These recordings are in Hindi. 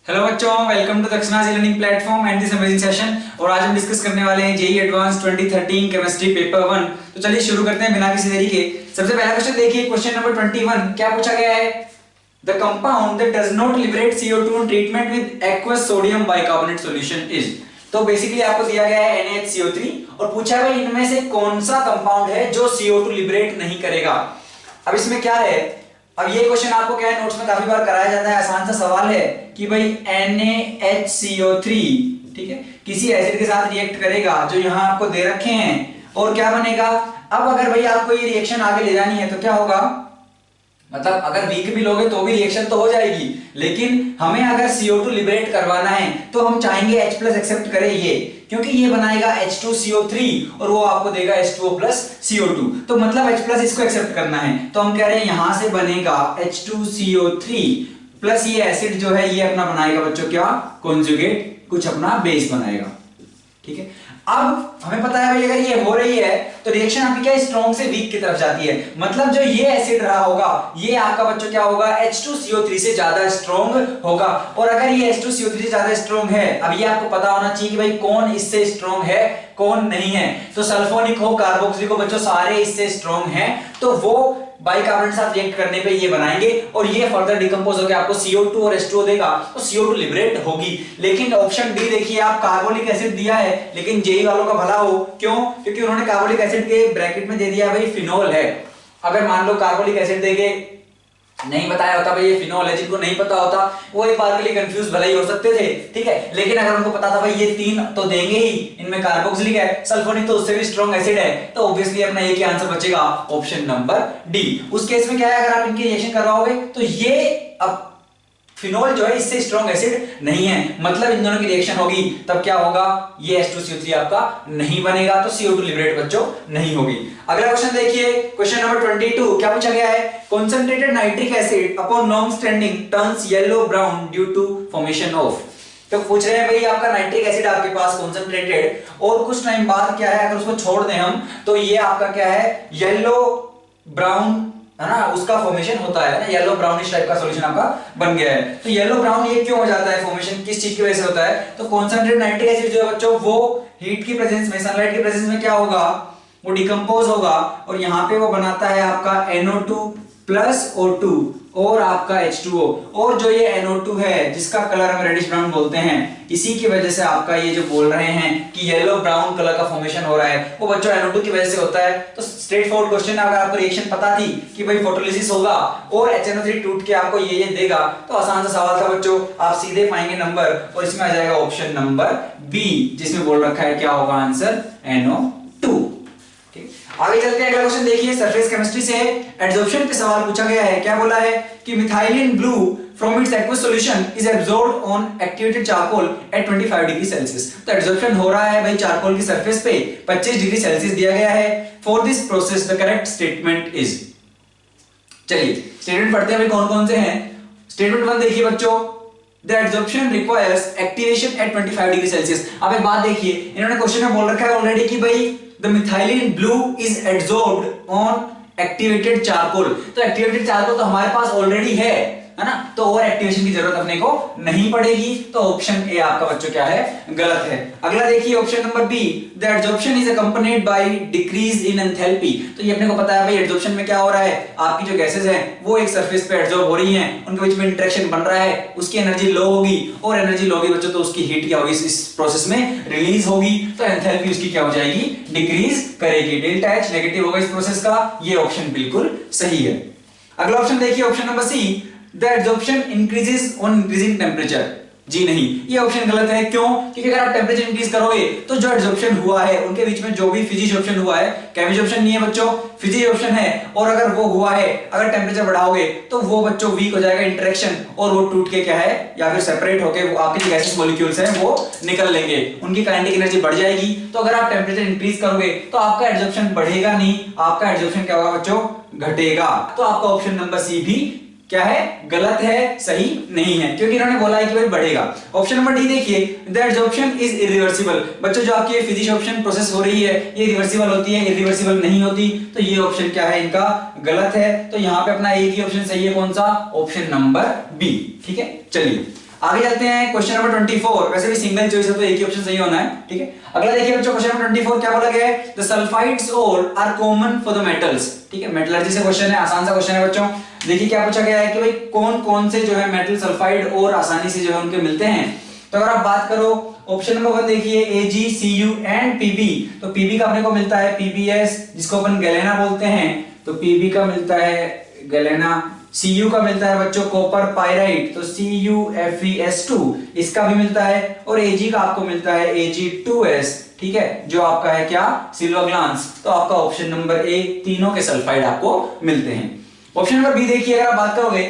हेलो बच्चों, वेलकम टू दक्षिणाज learning platform and this amazing session. और आज हम डिस्कस करने वाले हैं जेईई एडवांस 2013 केमिस्ट्री पेपर 1। तो चलिए शुरू करते हैं बिना किसी देरी के। सबसे पहला क्वेश्चन देखिए, क्वेश्चन नंबर 21 क्या पूछा गया है? The compound that does not liberate CO2 on treatment with aqueous sodium bicarbonate solution is. तो बेसिकली आपको दिया गया है NaHCO3 और पूछा है भाई इनमें से कौन सा कंपाउंड है जो CO2 लिबरेट नहीं करेगा। अब इसमें क्या है, अब ये क्वेश्चन आपको क्या है नोट्स में काफी बार कराया जाता है। आसान सा सवाल है कि भाई NaHCO3 ठीक है किसी एसिड के साथ रिएक्ट करेगा जो यहां आपको दे रखे हैं और क्या बनेगा। अब अगर भाई आपको ये रिएक्शन आगे ले जानी है तो क्या होगा, मतलब अगर वीक भी लोगे तो भी रिएक्शन तो हो जाएगी, लेकिन हमें अगर CO2 लिबरेट करवाना है तो हम चाहेंगे H+ एक्सेप्ट करे ये, क्योंकि ये बनाएगा H2CO3 और वो आपको देगा H2O+CO2। तो मतलब H+ इसको एक्सेप्ट करना है तो हम कह रहे हैं यहां से बनेगा H2CO3 प्लस ये एसिड जो है ये अपना बनाएगा बच्चों क्या, कॉन्जुगेट, कुछ अपना बेस बनाएगा। ठीक है, अब हमें पता है भाई अगर ये हो रही है तो रिएक्शन आपकी क्या स्ट्रॉन्ग से वीक की तरफ जाती है। मतलब जो ये एसिड रहा होगा ये आपका बच्चों क्या होगा, H2CO3 से ज्यादा स्ट्रॉन्ग होगा। और अगर ये H2CO3 से ज्यादा स्ट्रॉन्ग है, अब ये आपको पता होना चाहिए कि भाई कौन इससे स्ट्रॉन्ग है कौन नहीं है। तो सल्फोनिक हो कार्बोक्सिलिक हो बच्चों सारे इससे स्ट्रॉन्ग हैं, तो वो बाइकार्बोनेट साथ रिएक्ट करने पे ये बनाएंगे और ये फर्दर डिकम्पोज होकर आपको CO2 और H2O देगा, तो CO2 लिबरेट होगी। लेकिन ऑप्शन डी देखिए, आप कार्बोलिक एसिड दिया है लेकिन जेई वालों का भला हो, क्यों? क्योंकि उन्होंने कार्बोलिक एसिड के ब्रैकेट में दे दिया भाई फिनोल है। अगर मान लो कार्बोलिक एसिड देके नहीं बताया होता भाई ये फिनोल है, जिनको नहीं पता होता वो एक बार के लिए कंफ्यूज भले ही हो सकते थे, ठीक है। लेकिन अगर उनको पता था भाई ये तीन तो देंगे ही, इनमें कार्बोक्सिलिक है, सल्फोनिक तो उससे भी स्ट्रॉन्ग एसिड है, तो ऑब्वियसली अपना एक ही आंसर बचेगा ऑप्शन नंबर डी। उस केस में क्या है, अगर आप इनकी रिएक्शन करवाओगे तो ये अब फिनोल जो है इससे स्ट्रॉन्ग एसिड नहीं है, मतलब इन दोनों की रिएक्शन होगी तब क्या होगा, ये H2CO3 आपका नहीं बनेगा, तो CO2 लिबरेट बच्चों नहीं होगी। अगला क्वेश्चन देखिए, क्वेश्चन नंबर 22 क्या पूछा गया है? Concentrated nitric acid upon long standing turns yellow brown due to formation of. तो पूछ रहे हैं भाई आपका नाइट्रिक एसिड आपके पास कॉन्सेंट्रेटेड और कुछ टाइम बाद क्या है, अगर उसको छोड़ दें हम तो ये आपका क्या है, येलो ब्राउन है ना, उसका फॉर्मेशन होता है ना, येलो ब्राउनिश टाइप का सॉल्यूशन आपका बन गया है। तो येलो ब्राउन ये क्यों हो जाता है, फॉर्मेशन किस चीज की वजह से होता है? तो कॉन्सेंट्रेटेड नाइट्रिक एसिड जो है बच्चों वो हीट की प्रेजेंस में, सनलाइट की प्रेजेंस में क्या होगा, वो डिकम्पोज होगा और यहाँ पे वो बनाता है आपका NO2 प्लस O2 और आपका H2O। और जो ये NO2 है जिसका कलर हम रेडिश ब्राउन बोलते हैं, इसी की वजह से आपका ये जो बोल रहे हैं कि येलो ब्राउन कलर का फॉर्मेशन हो रहा है वो बच्चों NO2 की वजह से होता है। तो स्ट्रेट फॉरवर्ड क्वेश्चन, अगर आपको रिएक्शन पता थी कि भाई फोटोलिसिस होगा और HNO3 टूट के आपको ये देगा, तो आसान सा सवाल था बच्चों, आप सीधे पाएंगे नंबर और इसमें आ जाएगा ऑप्शन नंबर बी, जिसमें बोल रखा है क्या होगा आंसर, NO2। आगे चलते हैं, अगला क्वेश्चन देखिए, सरफेस केमिस्ट्री से एडसॉर्प्शन पे सवाल पूछा गया है। क्या बोला है कि methylene blue from its aqueous solution is absorbed on activated charcoal at 25 degree Celsius. तो एडसॉर्प्शन हो रहा है भाई चारकोल की सरफेस पे 25 डिग्री सेल्सियस दिया गया है। For this process the correct statement is. चलिए स्टेटमेंट पढ़ते हैं भाई कौन कौन से हैं। स्टेटमेंट 1 देखिए बच्चों, The adsorption requires activation at 25 degree Celsius. अब एक बात देखिए, इन्होंने क्वेश्चन में बोल रखा है ऑलरेडी कि भाई the methylene blue is adsorbed on activated charcoal। तो एक्टिवेटेड चारकोल तो हमारे पास ऑलरेडी है ना, तो और एक्टिवेशन की जरूरत अपने को नहीं पड़ेगी, तो ऑप्शन ए आपका बच्चों क्या है, गलत है। अगला देखिए option number B, the adsorption is accompanied by decrease in enthalpy. तो ये अपने को पता है भाई एडसॉर्प्शन में क्या हो रहा है, आपकी जो गैसेस हैं वो एक सरफेस पे एडसॉर्ब हो रही हैं, उनके बीच में इंटरेक्शन बन रहा है, उसकी एनर्जी लो होगी और एनर्जी लो होगी बच्चों तो उसकी हीट क्या होगी, इस प्रोसेस में रिलीज होगी, तो एंथैल्पी उसकी क्या हो जाएगी, डिक्रीज करेगी। डेल्टा H नेगेटिव होगा इस प्रोसेस का, ये ऑप्शन बिल्कुल सही है। अगला ऑप्शन देखिए, option number C, The adsorption increases on increasing temperature। जी नहीं, ये ऑप्शन गलत है। क्यों? क्योंकि अगर आप टेम्परेचर इंक्रीज करोगे तो जो एडसॉर्प्शन हुआ है उनके बीच में जो भी फिजिक्स हुआ है, केमिकल ऑप्शन नहीं है बच्चों, फिजिक्स ऑप्शन है, और अगर वो हुआ है, अगर टेम्परेचर बढ़ाओगे तो वो बच्चों वीक हो जाएगा इंटरेक्शन और वो टूट के क्या है या फिर सेपरेट होके वो आपके जो गैसेस मॉलिक्यूल्स हैं वो निकल लेंगे, उनकी काइनेटिक एनर्जी बढ़ जाएगी। तो अगर आप टेम्परेचर इंक्रीज करोगे तो आपका एडसॉर्प्शन बढ़ेगा नहीं, आपका एडसॉर्प्शन क्या होगा बच्चों, घटेगा। तो आपका ऑप्शन नंबर सी भी क्या है, गलत है, सही नहीं है, क्योंकि इन्होंने बोला है कि भाई बढ़ेगा। ऑप्शन नंबर डी देखिए, द एडसॉर्प्शन इज इरिवर्सिबल। बच्चों जो आपकी फिजिक्स ऑप्शन प्रोसेस हो रही है ये रिवर्सिबल होती है, इरिवर्सिबल नहीं होती, तो ये ऑप्शन क्या है इनका, गलत है। तो यहाँ पे अपना एक ही ऑप्शन सही है, कौन सा, ऑप्शन नंबर बी। ठीक है, चलिए आगे चलते हैं क्वेश्चन नंबर 24। वैसे भी सिंगल चॉइस है तो एक ही ऑप्शन सही होना है, ठीक है। अगला देखिए बच्चों क्वेश्चन नंबर 24 क्या बोला गया है, the sulphides ore are common for the metals, ठीक है। मेटलर्जी से क्वेश्चन है, आसान सा क्वेश्चन है बच्चों। देखिए क्या पूछा गया है कि भाई कौन कौन से जो है मेटल सल्फाइड और आसानी से जो है उनके मिलते हैं। तो अगर आप बात करो ऑप्शन नंबर 1 देखिए AgCu एंड Pb, तो Pb का अपने को मिलता है PbS जिसको अपन गैलेना बोलते हैं, तो Pb का मिलता है गैलेना। Cu का मिलता है बच्चों कॉपर पाइराइट, तो CuFeS2 इसका भी मिलता है। और Ag का आपको मिलता है Ag2S, ठीक है, जो आपका है क्या, सिल्वर ग्लांस। तो आपका ऑप्शन नंबर ए तीनों के सल्फाइड आपको मिलते हैं। ऑप्शन नंबर बी देखिए, अगर आप बात करोगे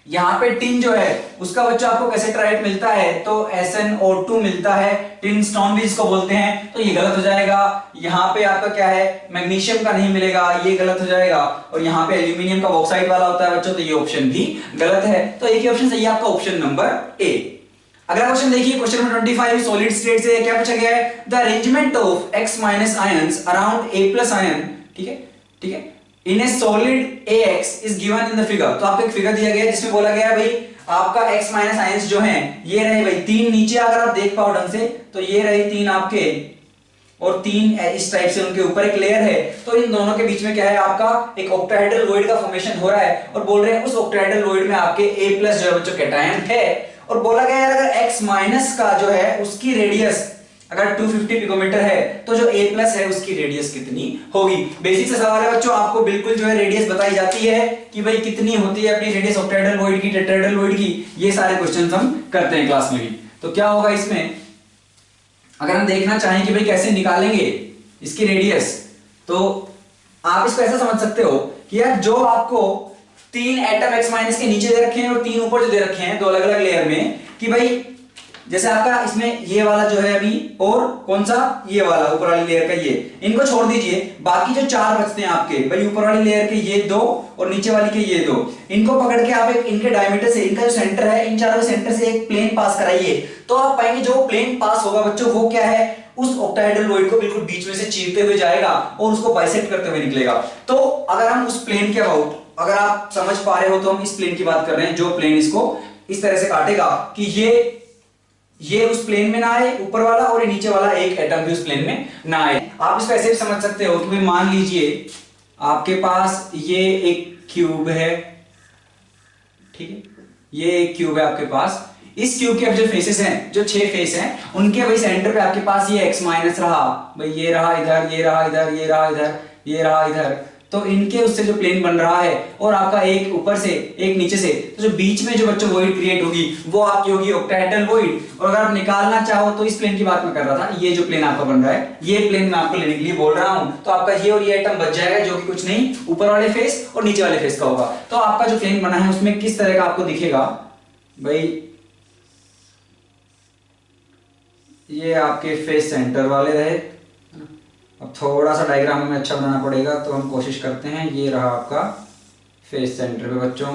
यहाँ पे टिन जो है उसका बच्चा आपको कैसे ट्राइट मिलता है, तो SnO2 मिलता है, टिन स्टोन भी इसको बोलते हैं, तो ये गलत हो जाएगा। यहाँ पे आपका क्या है, मैग्नीशियम का नहीं मिलेगा, ये गलत हो जाएगा। और यहाँ पे एल्यूमिनियम का बॉक्साइड वाला होता है बच्चों, तो ये ऑप्शन भी गलत है। तो एक ही ऑप्शन सही है आपका, ऑप्शन नंबर ए। अगला क्वेश्चन देखिए क्वेश्चन नंबर 25 सॉलिड स्टेट से क्या पूछा गया है, the arrangement of X minus ions around A plus ion, ठीक है, ठीक है, in a solid AX is given in the figure. तो आपको एक फिगर दिया गया है जिसमें बोला गया है भाई आपका X माइनस आयंस जो है ये रहे भाई तीन, नीचे अगर आप देख पाओ ढंग से तो ये रहे तीन आपके, और तीन इस टाइप से उनके ऊपर एक लेयर है। तो इन दोनों के बीच में क्या है, आपका एक ऑक्टाहेड्रल वॉइड का फॉर्मेशन हो रहा है, और बोल रहे हैं उस ऑक्टाहेड्रल वॉइड में आपके A प्लस जो है बच्चों कैटायन है। और बोला गया है अगर X माइनस का जो है उसकी रेडियस अगर 250 पिकोमीटर है तो जो A प्लस है उसकी रेडियस कितनी होगी। बेसिक से सवाल है बच्चों, आपको बिल्कुल जो है रेडियस बताई जाती है कि भाई कितनी होती है अपनी रेडियस ऑक्टाहेड्रल वॉइड की, टेट्राहेड्रल वॉइड की। ये सारे क्वेश्चंस हम करते हैं क्लास में भी। तो क्या होगा इसमें, अगर हम देखना चाहें कि भाई कैसे निकालेंगे इसकी रेडियस, तो आप इसको ऐसा समझ सकते हो कि यार जो आपको तीन एटम X माइनस के नीचे दे रखे हैं और तीन ऊपर जो दे रखे हैं दो अलग अलग लेयर में, कि भाई जैसे आपका इसमें ये वाला जो है अभी, और कौन सा ये वाला ऊपर वाली लेयर का, ये इनको छोड़ दीजिए, बाकी जो चार बचते हैं आपके भाई ऊपर वाली लेयर के ये दो और नीचे वाली के ये दो, इनको पकड़ के आप एक इनके डायमीटर से, इनका जो सेंटर है, इन चारों सेंटर से एक प्लेन पास कराइए, तो आप पाएंगे जो प्लेन पास होगा बच्चों वो क्या है, उस ऑक्टाहेड्रल वॉइड को बिल्कुल बीच में से चीरते हुए जाएगा और उसको बाइसेक्ट करते हुए निकलेगा। तो अगर हम उस प्लेन के अबाउट, अगर आप समझ पा रहे हो तो हम इस प्लेन की बात कर रहे हैं, जो प्लेन इसको इस तरह से काटेगा कि ये उस प्लेन में ना आए ऊपर वाला, और ये नीचे वाला एक एटम भी उस प्लेन में ना आए। आप इसको ऐसे भी समझ सकते हो कि भाई मान लीजिए आपके पास ये एक क्यूब है, ठीक है, ये एक क्यूब है आपके पास। इस क्यूब के अब जो फेसेस हैं, जो 6 फेस हैं, उनके भाई सेंटर पे आपके पास ये X माइनस रहा भाई, ये रहा इधर, ये रहा इधर, ये रहा इधर, ये रहा इधर, तो इनके उससे जो प्लेन बन रहा है और आपका एक ऊपर से एक नीचे से, तो जो बीच में जो बच्चों वॉइड क्रिएट होगी वो आपकी होगी ऑक्टाहेड्रल वॉइड। और अगर आप निकालना चाहो तो इस प्लेन की बात मैं कर रहा था, ये जो प्लेन आपका बन रहा है ये प्लेन मैं आपको लेने के लिए बोल रहा हूं, तो आपका ये और ये एटम बच जाएगा जो कि कुछ नहीं ऊपर वाले फेस और नीचे वाले फेस का होगा। तो आपका जो प्लेन बना है उसमें किस तरह का आपको दिखेगा भाई, ये आपके फेस सेंटर वाले रहे। अब थोड़ा सा डायग्राम हमें अच्छा बनाना पड़ेगा, तो हम कोशिश करते हैं। ये रहा आपका फेस सेंटर पे बच्चों,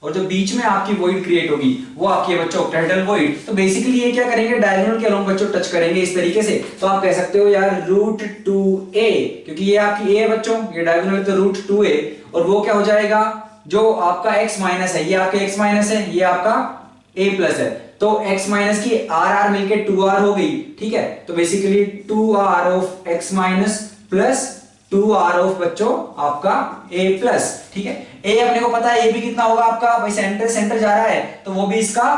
और जो बीच में आपकी वॉइड क्रिएट होगी वो आपकी बच्चों ऑक्टाहेड्रल वॉइड। तो बेसिकली ये क्या करेंगे, डायगोनल के अलोंग बच्चों टच करेंगे इस तरीके से। तो आप कह सकते हो यार √2a, क्योंकि ये आपकी a है बच्चों, ये डायगोनल तो √2a, और वो क्या हो जाएगा, जो आपका X माइनस है ये आपके X माइनस है, ये आपका A प्लस है, तो X माइनस की R मिलके 2R हो गई, ठीक है। तो basically 2R of X minus plus 2R of बच्चों आपका A प्लस, ठीक है। A अपने को पता है A भी कितना होगा आपका भाई, सेंटर सेंटर जा रहा है, तो वो भी इसका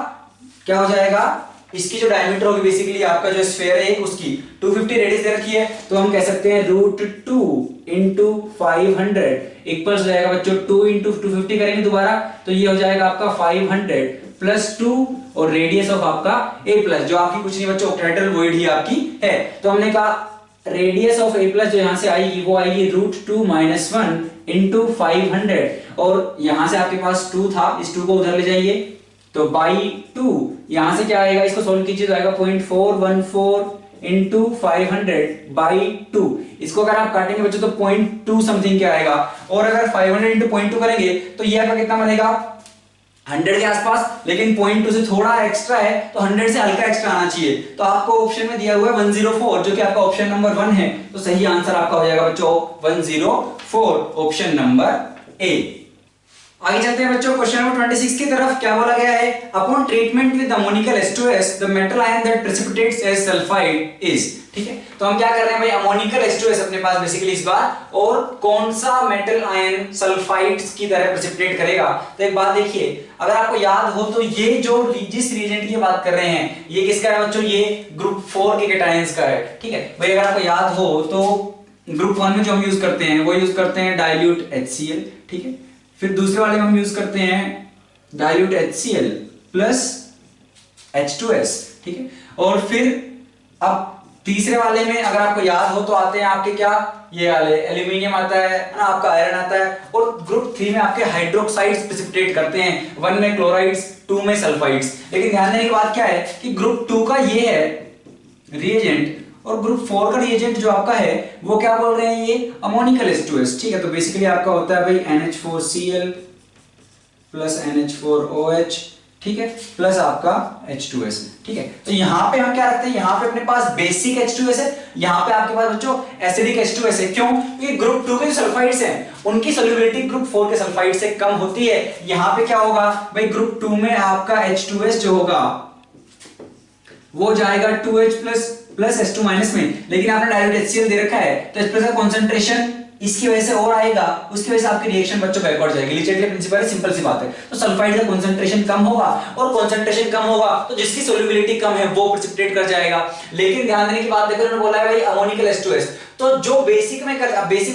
क्या हो जाएगा, इसकी जो डायमीटर होगी बेसिकली आपका जो स्फीयर है उसकी 250 रेडियस दे रखी है, तो हम कह सकते हैं √2 इंटू 500 इक्वल्स हो जाएगा बच्चों 2 इंटू 250 करेंगे दोबारा, तो ये हो जाएगा आपका 500 प्लस 2 और रेडियस ऑफ आपका A प्लस, जो आपकी कुछ नहीं बच्चों ऑक्टाहेड्रल वॉइड ही आपकी है। तो हमने कहा रेडियस ऑफ A प्लस जो यहां से आएगी वो आएगी √2 माइनस 1 इंटू 500, और यहां से आपके पास 2 था, इस 2 को उधर ले जाइए तो बाई 2, यहां से क्या आएगा, इसको सोल्व कीजिए तो आएगा 0.414 इंटू 500 बाई 2। इसको अगर आप काटेंगे बच्चों तो 0.2 समथिंग क्या आएगा, और अगर 500 इंटू 0.2 करेंगे तो ये आपका कितना बनेगा 100 के आसपास, लेकिन 0.2 से थोड़ा एक्स्ट्रा है तो 100 से हल्का एक्स्ट्रा आना चाहिए। तो आपको ऑप्शन में दिया हुआ है 104, जो कि आपका ऑप्शन नंबर 1 है, तो सही आंसर आपका हो जाएगा बच्चों 104, ऑप्शन नंबर ए। आगे चलते हैं बच्चों क्वेश्चन नंबर 26 की तरफ। क्या बोला गया है, upon treatment with ammoniacal H2S the metal ion that precipitates as sulphide is. ठीक है, तो हम क्या कर रहे हैं भाई, अमोनिकल H2S अपने पास बेसिकली इस बार, और कौन सा मेटल आयन सल्फाइड्स की तरह प्रेसिपिटेट करेगा। तो एक बात देखिए, अगर आपको याद हो तो ये जो जिस रिएजेंट की बात कर रहे हैं ये किसका है बच्चों, ये ग्रुप 4 के कैटायंस का है। ठीक है भाई, अगर आपको याद हो तो ग्रुप 1 में जो हम यूज करते हैं वो यूज करते हैं डाइल्यूट HCl। ठीक है, फिर दूसरे वाले में हम यूज करते हैं डाइल्यूट HCl प्लस H2S। ठीक है, और फिर अब तीसरे वाले में अगर आपको याद हो तो आते हैं आपके क्या, ये वाले एल्यूमिनियम आता है ना, आपका आयरन आता है, और ग्रुप 3 में आपके हाइड्रोक्साइड्स प्रेसिपिटेट करते हैं, 1 में क्लोराइड्स, 2 में सल्फाइड्स। लेकिन ध्यान देने की बात क्या है कि ग्रुप 2 का ये है रिएजेंट, और ग्रुप 4 का रिएजेंट जो आपका है वो क्या बोल रहे हैं, ये अमोनिकल H2S। ठीक है, तो बेसिकली आपका होता है भाई NH4Cl प्लस NH4OH। ठीक है, प्लस आपका H2S। ठीक है, तो यहां पे हम क्या रखते हैं, यहां पे अपने पास बेसिक H2S है, यहां पे आपके पास बच्चों एसिडिक H2S है। क्यों, क्योंकि ग्रुप 2 के जो सल्फाइड्स हैं उनकी सॉल्युबिलिटी ग्रुप 4 के सल्फाइड से कम होती है। यहां पे क्या होगा भाई, ग्रुप 2 में आपका H2S जो होगा वो जाएगा 2H प्लस H2 माइनस में, लेकिन आपने डायरेक्ट HCl दे रखा है तो H+ का कंसंट्रेशन इसकी वजह से और आएगा, उसकी वजह से आपकी रिएक्शन बच्चों बैकवर्ड जाएगी। लीचेट के प्रिंसिपल है, सिंपल सी बात है। तो सल्फाइड का कंसंट्रेशन कम होगा, और कंसंट्रेशन कम होगा तो जिसकी सॉल्युबिलिटी कम है वो प्रेसिपिटेट कर जाएगा। लेकिन ध्यान देने की बात देखो, उन्होंने बोला है भाई अमोनिकल H2S, तो जो बेसिक में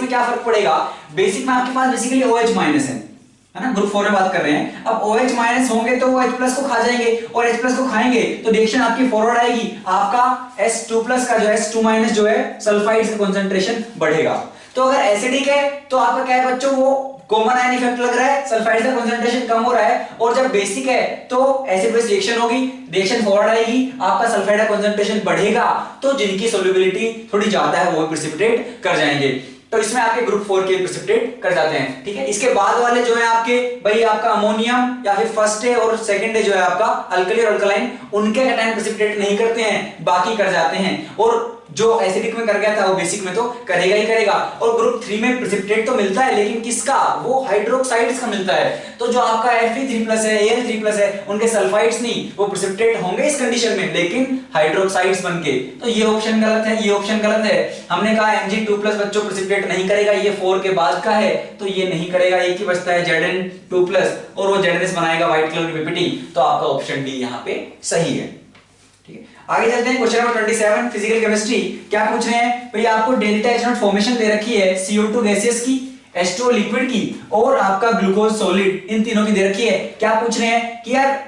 क्या फर्क पड़ेगा, बेसिक में आपके पास बेसिकली OH माइनस है ना, ग्रुप 4 में बात कर रहे हैं। अब OH माइनस होंगे तो वो H+ को खा जाएंगे, और H+ को खाएंगे तो रिएक्शन आपकी फॉरवर्ड आएगी, आपका S2+ का जो है H2 माइनस जो है सल्फाइड का कंसंट्रेशन बढ़ेगा। तो अगर एसिडिक है तो आपका क्या है बच्चों, वो कॉमन आयन इफेक्ट लग रहा है, सल्फाइड का कंसंट्रेशन कम हो रहा है, और जब बेसिक है तो एसिड बेस रिएक्शन होगी, रिएक्शन फॉरवर्ड आएगी, आपका सल्फाइड का कंसंट्रेशन बढ़ेगा, तो जिनकी सॉल्युबिलिटी थोड़ी ज्यादा है वो प्रेसिपिटेट कर जाएंगे। तो इसमें आपके ग्रुप 4 के प्रेसिपिटेट कर जाते हैं। ठीक है, इसके बाद वाले जो है आपके भाई आपका अमोनियम या फिर फर्स्ट है और सेकंड है जो है आपका अल्कली और अल्कलाइन, उनके कैटायन प्रेसिपिटेट नहीं करते हैं, बाकी कर जाते हैं। और जो एसिडिक में कर गया था वो बेसिक में तो करेगा ही करेगा। और ग्रुप 3 में प्रेसिपिटेट तो मिलता है, लेकिन किसका, वो हाइड्रोक्साइड्स का मिलता है। तो जो आपका Fe3+ है, Al3+ है, उनके सल्फाइड्स नहीं, वो प्रेसिपिटेट होंगे इस कंडीशन में, लेकिन हाइड्रोक्साइड्स बनके। तो ये ऑप्शन गलत है, ये ऑप्शन गलत है। हमने कहा Mg2+ बच्चों प्रेसिपिटेट नहीं करेगा, ये 4 के बाद का है तो ये नहीं करेगा, एक ही बचता है Zn2+, और वो ZnS बनाएगा व्हाइट कलर की PPT। तो आपका ऑप्शन डी यहाँ पे सही है। ठीक है, आगे चलते हैं क्वेश्चन नंबर 27 फिजिकल केमिस्ट्री। क्या पूछ रहे हैं भाई, आपको डेल्टा H0 फॉर्मेशन दे रखी है CO2 गैसियस की, H2O लिक्विड की, और आपका ग्लूकोज सॉलिड, इन तीनों की दे रखी है। क्या पूछ रहे हैं कि यार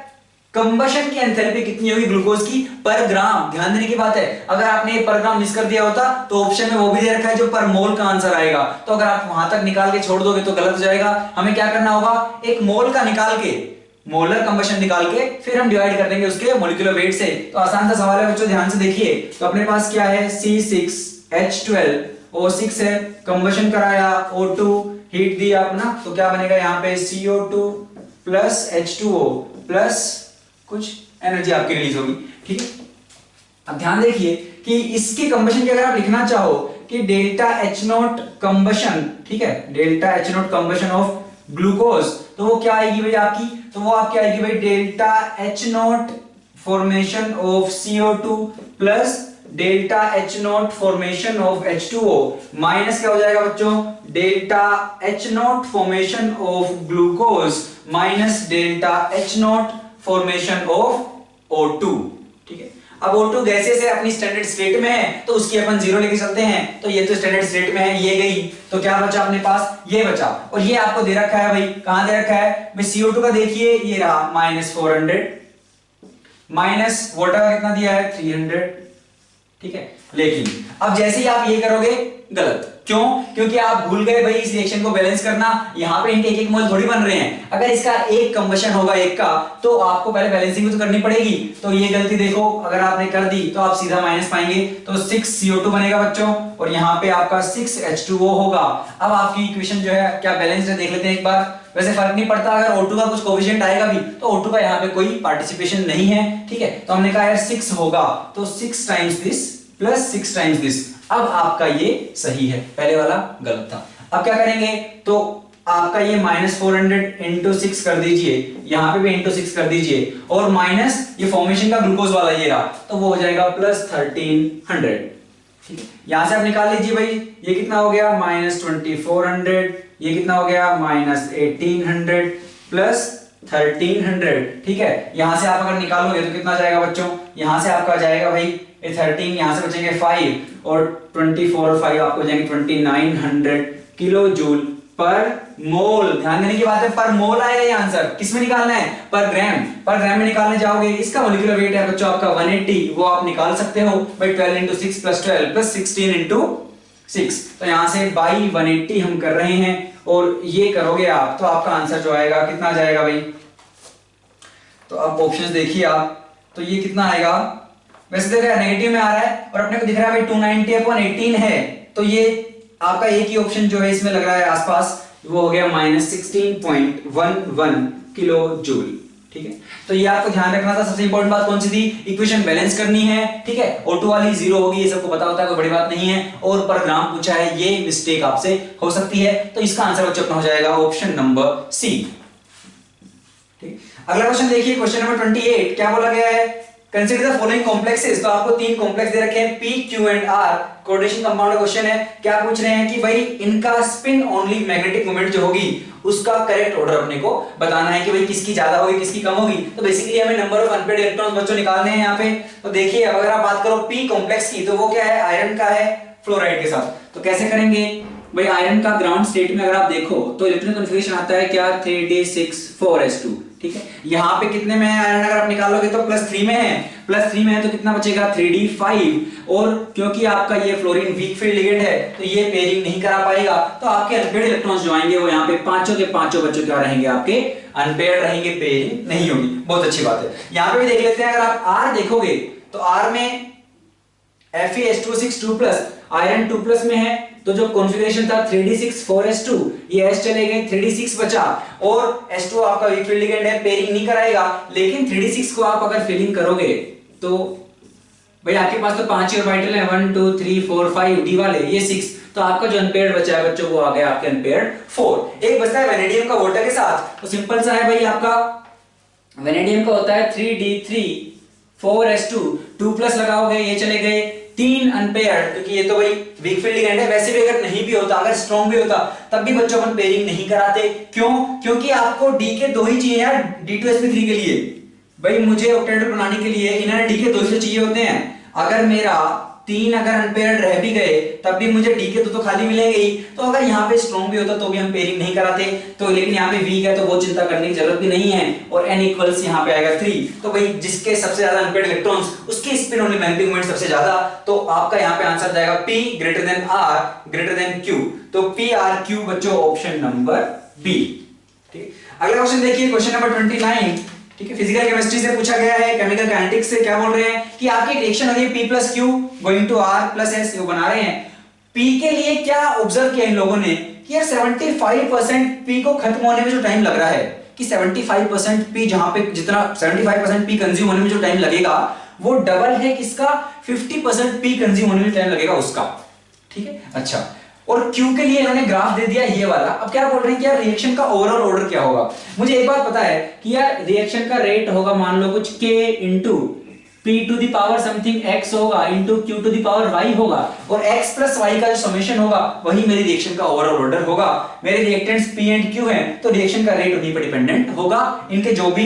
कंबशन की एंथैल्पी कितनी होगी ग्लूकोज की पर ग्राम। ध्यान देने की बात है, अगर आपने पर ग्राम मिस कर दिया होता तो ऑप्शन में वो भी दे रखा है जो पर मोल का आंसर आएगा, तो अगर आप वहां तक निकाल के छोड़ दोगे तो गलत हो जाएगा। हमें क्या करना होगा, एक मोल का निकाल के, मोलर कंबशन निकाल के फिर हम डिवाइड कर देंगे उसके मॉलिक्यूलर वेट से। तो आसान सा सवाल है बच्चों, ध्यान से देखिए। तो अपने पास क्या है, C6H12O6 है, कंबशन कराया, O2 हीट दी अपना, तो क्या बनेगा यहाँ पे CO2 प्लस H2O प्लस कुछ एनर्जी आपकी रिलीज होगी। ठीक है, अब ध्यान देखिए कि इसकी कंबशन की अगर आप लिखना चाहो कि डेल्टा H0 कंबशन, ठीक है, delta H0 combustion of glucose, तो वो क्या आएगी भाई आपकी, तो वो आपकी आएगी भाई delta H0 formation of CO2 plus delta H0 formation of H2O minus क्या हो जाएगा बच्चों, delta H0 formation of glucose minus delta H0 formation of O2। ठीक है, अब O2 गैसेस है, अपनी स्टैंडर्ड स्टेट में है तो उसकी अपन 0 लेके चलते हैं, तो ये तो स्टैंडर्ड स्टेट में है, ये गई, तो क्या बचा अपने पास, ये बचा। और ये आपको दे रखा है भाई, कहां दे रखा है भाई, CO2 का देखिए ये रहा -400, माइनस वाटर का कितना दिया है 300। ठीक है, लेकिन अब जैसे ही आप ये करोगे गलत, क्यों, क्योंकि आप भूल गए भाई इस रिएक्शन को बैलेंस करना। यहां पे इनके एक मोल थोड़ी बन रहे हैं, अगर इसका एक कंबशन होगा एक का तो आपको पहले बैलेंसिंग भी तो करनी पड़ेगी। तो ये गलती देखो, अगर आपने कर दी तो आप सीधा माइनस पाएंगे, तो 6 CO2 बनेगा बच्चों, और यहाँ पे आपका 6 H2O होगा। अब आपकी इक्वेशन जो है क्या बैलेंस्ड है देख लेते हैं एक बार। वैसे फर्क नहीं पड़ता, अगर O2 का कुछ कोएफिशिएंट आएगा भी तो O2 का यहाँ पे कोई पार्टिसिपेशन नहीं है। ठीक है, तो हमने कहा यार 6 होगा, तो 6 times this plus 6 times this. अब आपका ये सही है, पहले वाला गलत था। अब क्या करेंगे, तो आपका ये -400 इंटू 6 कर दीजिए, यहां पे भी इंटू 6 कर दीजिए, और माइनस ये फॉर्मेशन का ग्लूकोज वाला ये रहा, तो वो हो जाएगा +1300। ठीक है, यहां से आप निकाल लीजिए भाई, ये कितना हो गया -2400, ये कितना हो गया -1800 प्लस 1300। ठीक है, यहां से आप अगर निकालोगे तो कितना जाएगा बच्चों, यहां से आपका जाएगा भाई ये 13, यहां से बचेंगे 5 और 24 और 5 आपको जाएंगे 2900 किलो जूल पर मोल। ध्यान देने की बात है, पर मोल आएगा ये आंसर, किसमें निकालना है, पर ग्राम में निकालने जाओगे। इसका मोलिकुलर वेट है बच्चों आपका 180, वो आप निकाल सकते हो भाई 12 इंटू 6 प्लस 12 प्लस 16 इंटू 6। तो यहां से बाई 180 हम कर रहे हैं, और ये करोगे आप तो आपका आंसर जो आएगा कितना आ जाएगा भाई, तो आप ऑप्शंस देखिए आप, तो ये कितना आएगा, वैसे देखा नेगेटिव में आ रहा है और अपने को दिख रहा है भाई 290/18 है, तो ये आपका एक ही ऑप्शन जो है इसमें लग रहा है आसपास, वो हो गया -16.11 किलो जूल। ठीक है, तो ये आपको ध्यान रखना था। सबसे इंपॉर्टेंट बात कौन सी थी, इक्वेशन बैलेंस करनी है। ठीक है, O2 वाली 0 होगी, ये सबको पता होता है, कोई बड़ी बात नहीं है, और पर ग्राम पूछा है, ये मिस्टेक आपसे हो सकती है, तो इसका आंसर बच्चों अपना हो जाएगा ऑप्शन नंबर सी। ठीक, अगला क्वेश्चन देखिए, क्वेश्चन नंबर 28 क्या बोला गया है, कंसीडर द फॉलोइंग कॉम्प्लेक्सेस। तो आपको 3 कॉम्प्लेक्स दे रखे हैं P, Q and R, coordination compound का क्वेश्चन है। क्या पूछ रहे हैं कि भाई इनका स्पिन ओनली मैग्नेटिक मोमेंट जो होगी उसका करेक्ट ऑर्डर अपने को बताना है कि भाई किसकी ज्यादा होगी किसकी कम होगी। तो बेसिकली हमें नंबर ऑफ अनपेयर्ड इलेक्ट्रॉन्स बच्चों निकालने हैं यहाँ पे। तो देखिए अगर आप बात करो P कॉम्प्लेक्स की, तो वो क्या है, आयरन का है फ्लोराइड के साथ। तो कैसे करेंगे भाई, आयरन का ग्राउंड स्टेट में अगर आप देखो तो इलेक्ट्रॉनिक कॉन्फ़िगरेशन आता है क्या, 3d6 4s2। ठीक है, यहाँ पे कितने में है आयरन, अगर आप निकालोगे तो +3 में है, +3 में है तो कितना बचेगा 3d5, और क्योंकि आपका ये फ्लोरीन वीक फील्ड लिगेंड है तो ये पेयरिंग नहीं करा पाएगा, तो आपके अनपेयर्ड इलेक्ट्रॉन्स जो आएंगे वो यहाँ पे पांचों के पांचों बच्चों क्या रहेंगे, आपके अनपेयर्ड रहेंगे, पेयरिंग नहीं होगी। बहुत अच्छी बात है। यहाँ पे भी देख लेते हैं, अगर आप R देखोगे तो R में Fe2O6 आयरन 2+ में है, तो जो कॉन्फ़िगरेशन था 3d6 4s2, ये s चले गए, 3d6 बचा, और s2 आपका वीक फील्ड लिगेंड है, पेयरिंग नहीं कराएगा। लेकिन 3d6 को आप अगर फिलिंग करोगे तो भाई आपके पास तो 5 ही ऑर्बिटल है, 1 2 3 4 5 d वाले, ये 6, तो आपका जो अनपेयर्ड बचा है बच्चों वो आ गया आपके अनपेयर्ड 4। एक बचता है वेनेडियम का वोल्टा के साथ, तो सिंपल सा है भाई, आपका वेनेडियम का होता है 3d3 4s2, 2+ लगाओगे, ये चले गए 3 अनपेयर्ड, क्योंकि ये तो भाई वीक फील्ड लिगेंड है। वैसे भी अगर नहीं भी होता, अगर स्ट्रॉन्ग भी होता, तब भी बच्चों अपन पेयरिंग नहीं कराते। क्यों, क्योंकि आपको डी के 2 ही चाहिए यार, D2sp3 के लिए। भाई मुझे ऑक्टेट्रेड बनाने के लिए इन्हें डी के 2 ही चाहिए होते हैं। अगर मेरा 3 अगर अनपेयर्ड रह भी गए तब भी मुझे डी के 2 तो खाली मिलेंगे ही। तो अगर यहाँ पे स्ट्रॉन्ग भी होता तो भी हम पेयरिंग नहीं कराते। तो लेकिन यहाँ पे वीक है तो वो चिंता करने की जरूरत भी नहीं है, और n इक्वल्स यहाँ पे आएगा 3। तो भाई जिसके सबसे ज्यादा अनपेयर्ड इलेक्ट्रॉन्स उसकी स्पिन ओनली मैग्नेटिक मोमेंट सबसे ज्यादा, तो आपका यहाँ पे आंसर जाएगा P greater than R greater than Q। तो PRQ बच्चों ऑप्शन नंबर बी। ठीक, अगला क्वेश्चन देखिए, क्वेश्चन नंबर 29। ठीक है, फिजिकल केमिस्ट्री से पूछा गया है, केमिकल काइनेटिक्स से। क्या बोल रहे हैं कि आपकी रिएक्शन हो रही है P + Q going to R + S, ये बना रहे हैं। P के लिए क्या ऑब्जर्व किया इन लोगों ने कि यार 75% P को खत्म होने में जो टाइम लग रहा है, कि 75% P, जहां पे जितना 75% P कंज्यूम होने में जो टाइम लगेगा वो डबल है किसका, 50% P कंज्यूम होने में टाइम लगेगा उसका। ठीक है, अच्छा, और Q के लिए इन्होंने ग्राफ दे दिया ये वाला। अब क्या बोल रहे हैं कि यार रिएक्शन का ओवरऑल ऑर्डर क्या होगा। मुझे एक बात पता है कि यार रिएक्शन का रेट होगा, मान लो कुछ K into P⁻ something X होगा इंटू Q⁻Y होगा, और X + Y का जो समेशन होगा वही मेरी रिएक्शन का ओवरऑल ऑर्डर होगा। मेरे रिएक्टेंट्स P एंड Q हैं, तो रिएक्शन का रेट उन्हीं पर डिपेंडेंट होगा, इनके जो भी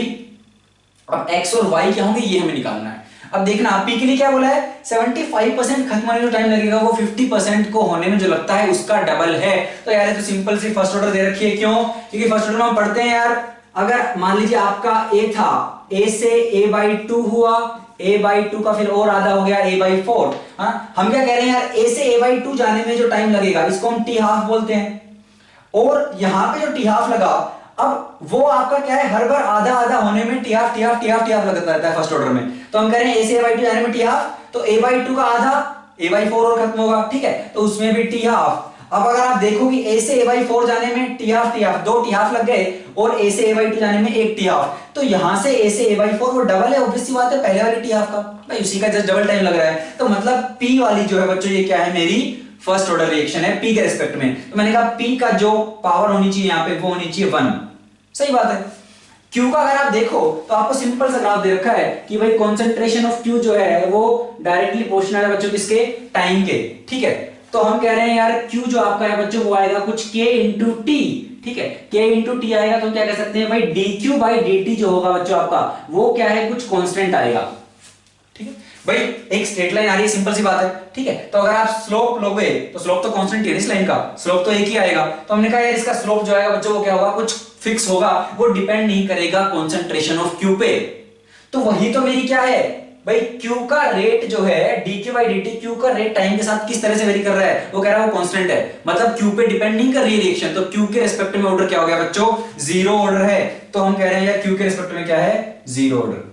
अब X और Y क्या होंगे ये हमें निकालना है। अब देखना P के लिए क्या बोला है, 75% खत्म होने में जो टाइम लगेगा वो 50% को होने में जो लगता है उसका डबल है। तो यार ये तो सिंपल सी फर्स्ट ऑर्डर दे रखी है। क्यों, क्योंकि फर्स्ट ऑर्डर में हम पढ़ते हैं यार, अगर मान लीजिए आपका A था, A से A/2 हुआ, A/2 का फिर और आधा हो गया A/4। हाँ, हम क्या कह रहे हैं यार, A से A/2 जाने में जो टाइम लगेगा इसको हम T½ बोलते हैं, और यहां पे जो T½ लगा, अब वो आपका क्या है, हर बार आधा आधा होने में T½ लगता रहता है फर्स्ट ऑर्डर में। तो हम कह रहे हैं A से A/2 जाने में T½ तो A/2 का आधा A/4 और खत्म होगा। ठीक है, तो उसमें भी T½ अब अगर आप देखो कि A से A/4 जाने में T½ दो T½ लग गए, और A से A/2 जाने में एक T½ तो यहां से A से A/4 वो डबल है, ऑब्वियस सी बात है, पहले वाली T½ का भाई उसी का जस्ट डबल टाइम लग रहा है। तो मतलब P वाली जो है बच्चों ये क्या है, मेरी फर्स्ट ऑर्डर रिएक्शन है पी के रेस्पेक्ट में, तो मैंने कहा पी का जो पावर होनी चाहिए यहाँ पे वो होनी चाहिए 1। सही बात है। क्यू का अगर आप देखो तो आपको सिंपल सा ग्राफ दे रखा है कि भाई कॉन्सेंट्रेशन ऑफ क्यू जो है वो डायरेक्टली प्रोपोर्शनल है बच्चों किसके, टाइम के। ठीक है, तो हम कह रहे हैं यार क्यू जो आपका है बच्चों वो आएगा कुछ k इंटू टी। ठीक है, k इंटू टी आएगा तो क्या कह सकते हैं भाई dq बाई dt जो होगा बच्चों आपका वो क्या है, कुछ कांस्टेंट आएगा। ठीक है भाई, एक स्ट्रेट लाइन आ रही है, सिंपल सी बात है। ठीक है, तो अगर आप स्लोप लोगे तो स्लोप तो कांस्टेंट है इस लाइन का, स्लोप तो एक ही आएगा। तो हमने कहा यार इसका स्लोप जो आएगा बच्चों वो क्या होगा, कुछ फिक्स होगा, वो डिपेंड नहीं करेगा कॉन्सेंट्रेशन ऑफ क्यू पे। तो वही तो मेरी क्या है भाई, क्यू का रेट जो है dq बाई dt, क्यू का रेट टाइम के साथ किस तरह से वेरी कर रहा है, वो कह रहा है वो कांस्टेंट है, मतलब क्यू पे डिपेंड नहीं कर रही है रिएक्शन। तो क्यू के रिस्पेक्ट में ऑर्डर क्या हो गया बच्चों, जीरो ऑर्डर है। तो हम कह रहे हैं यार क्यू के रिस्पेक्ट में क्या है, जीरो ऑर्डर।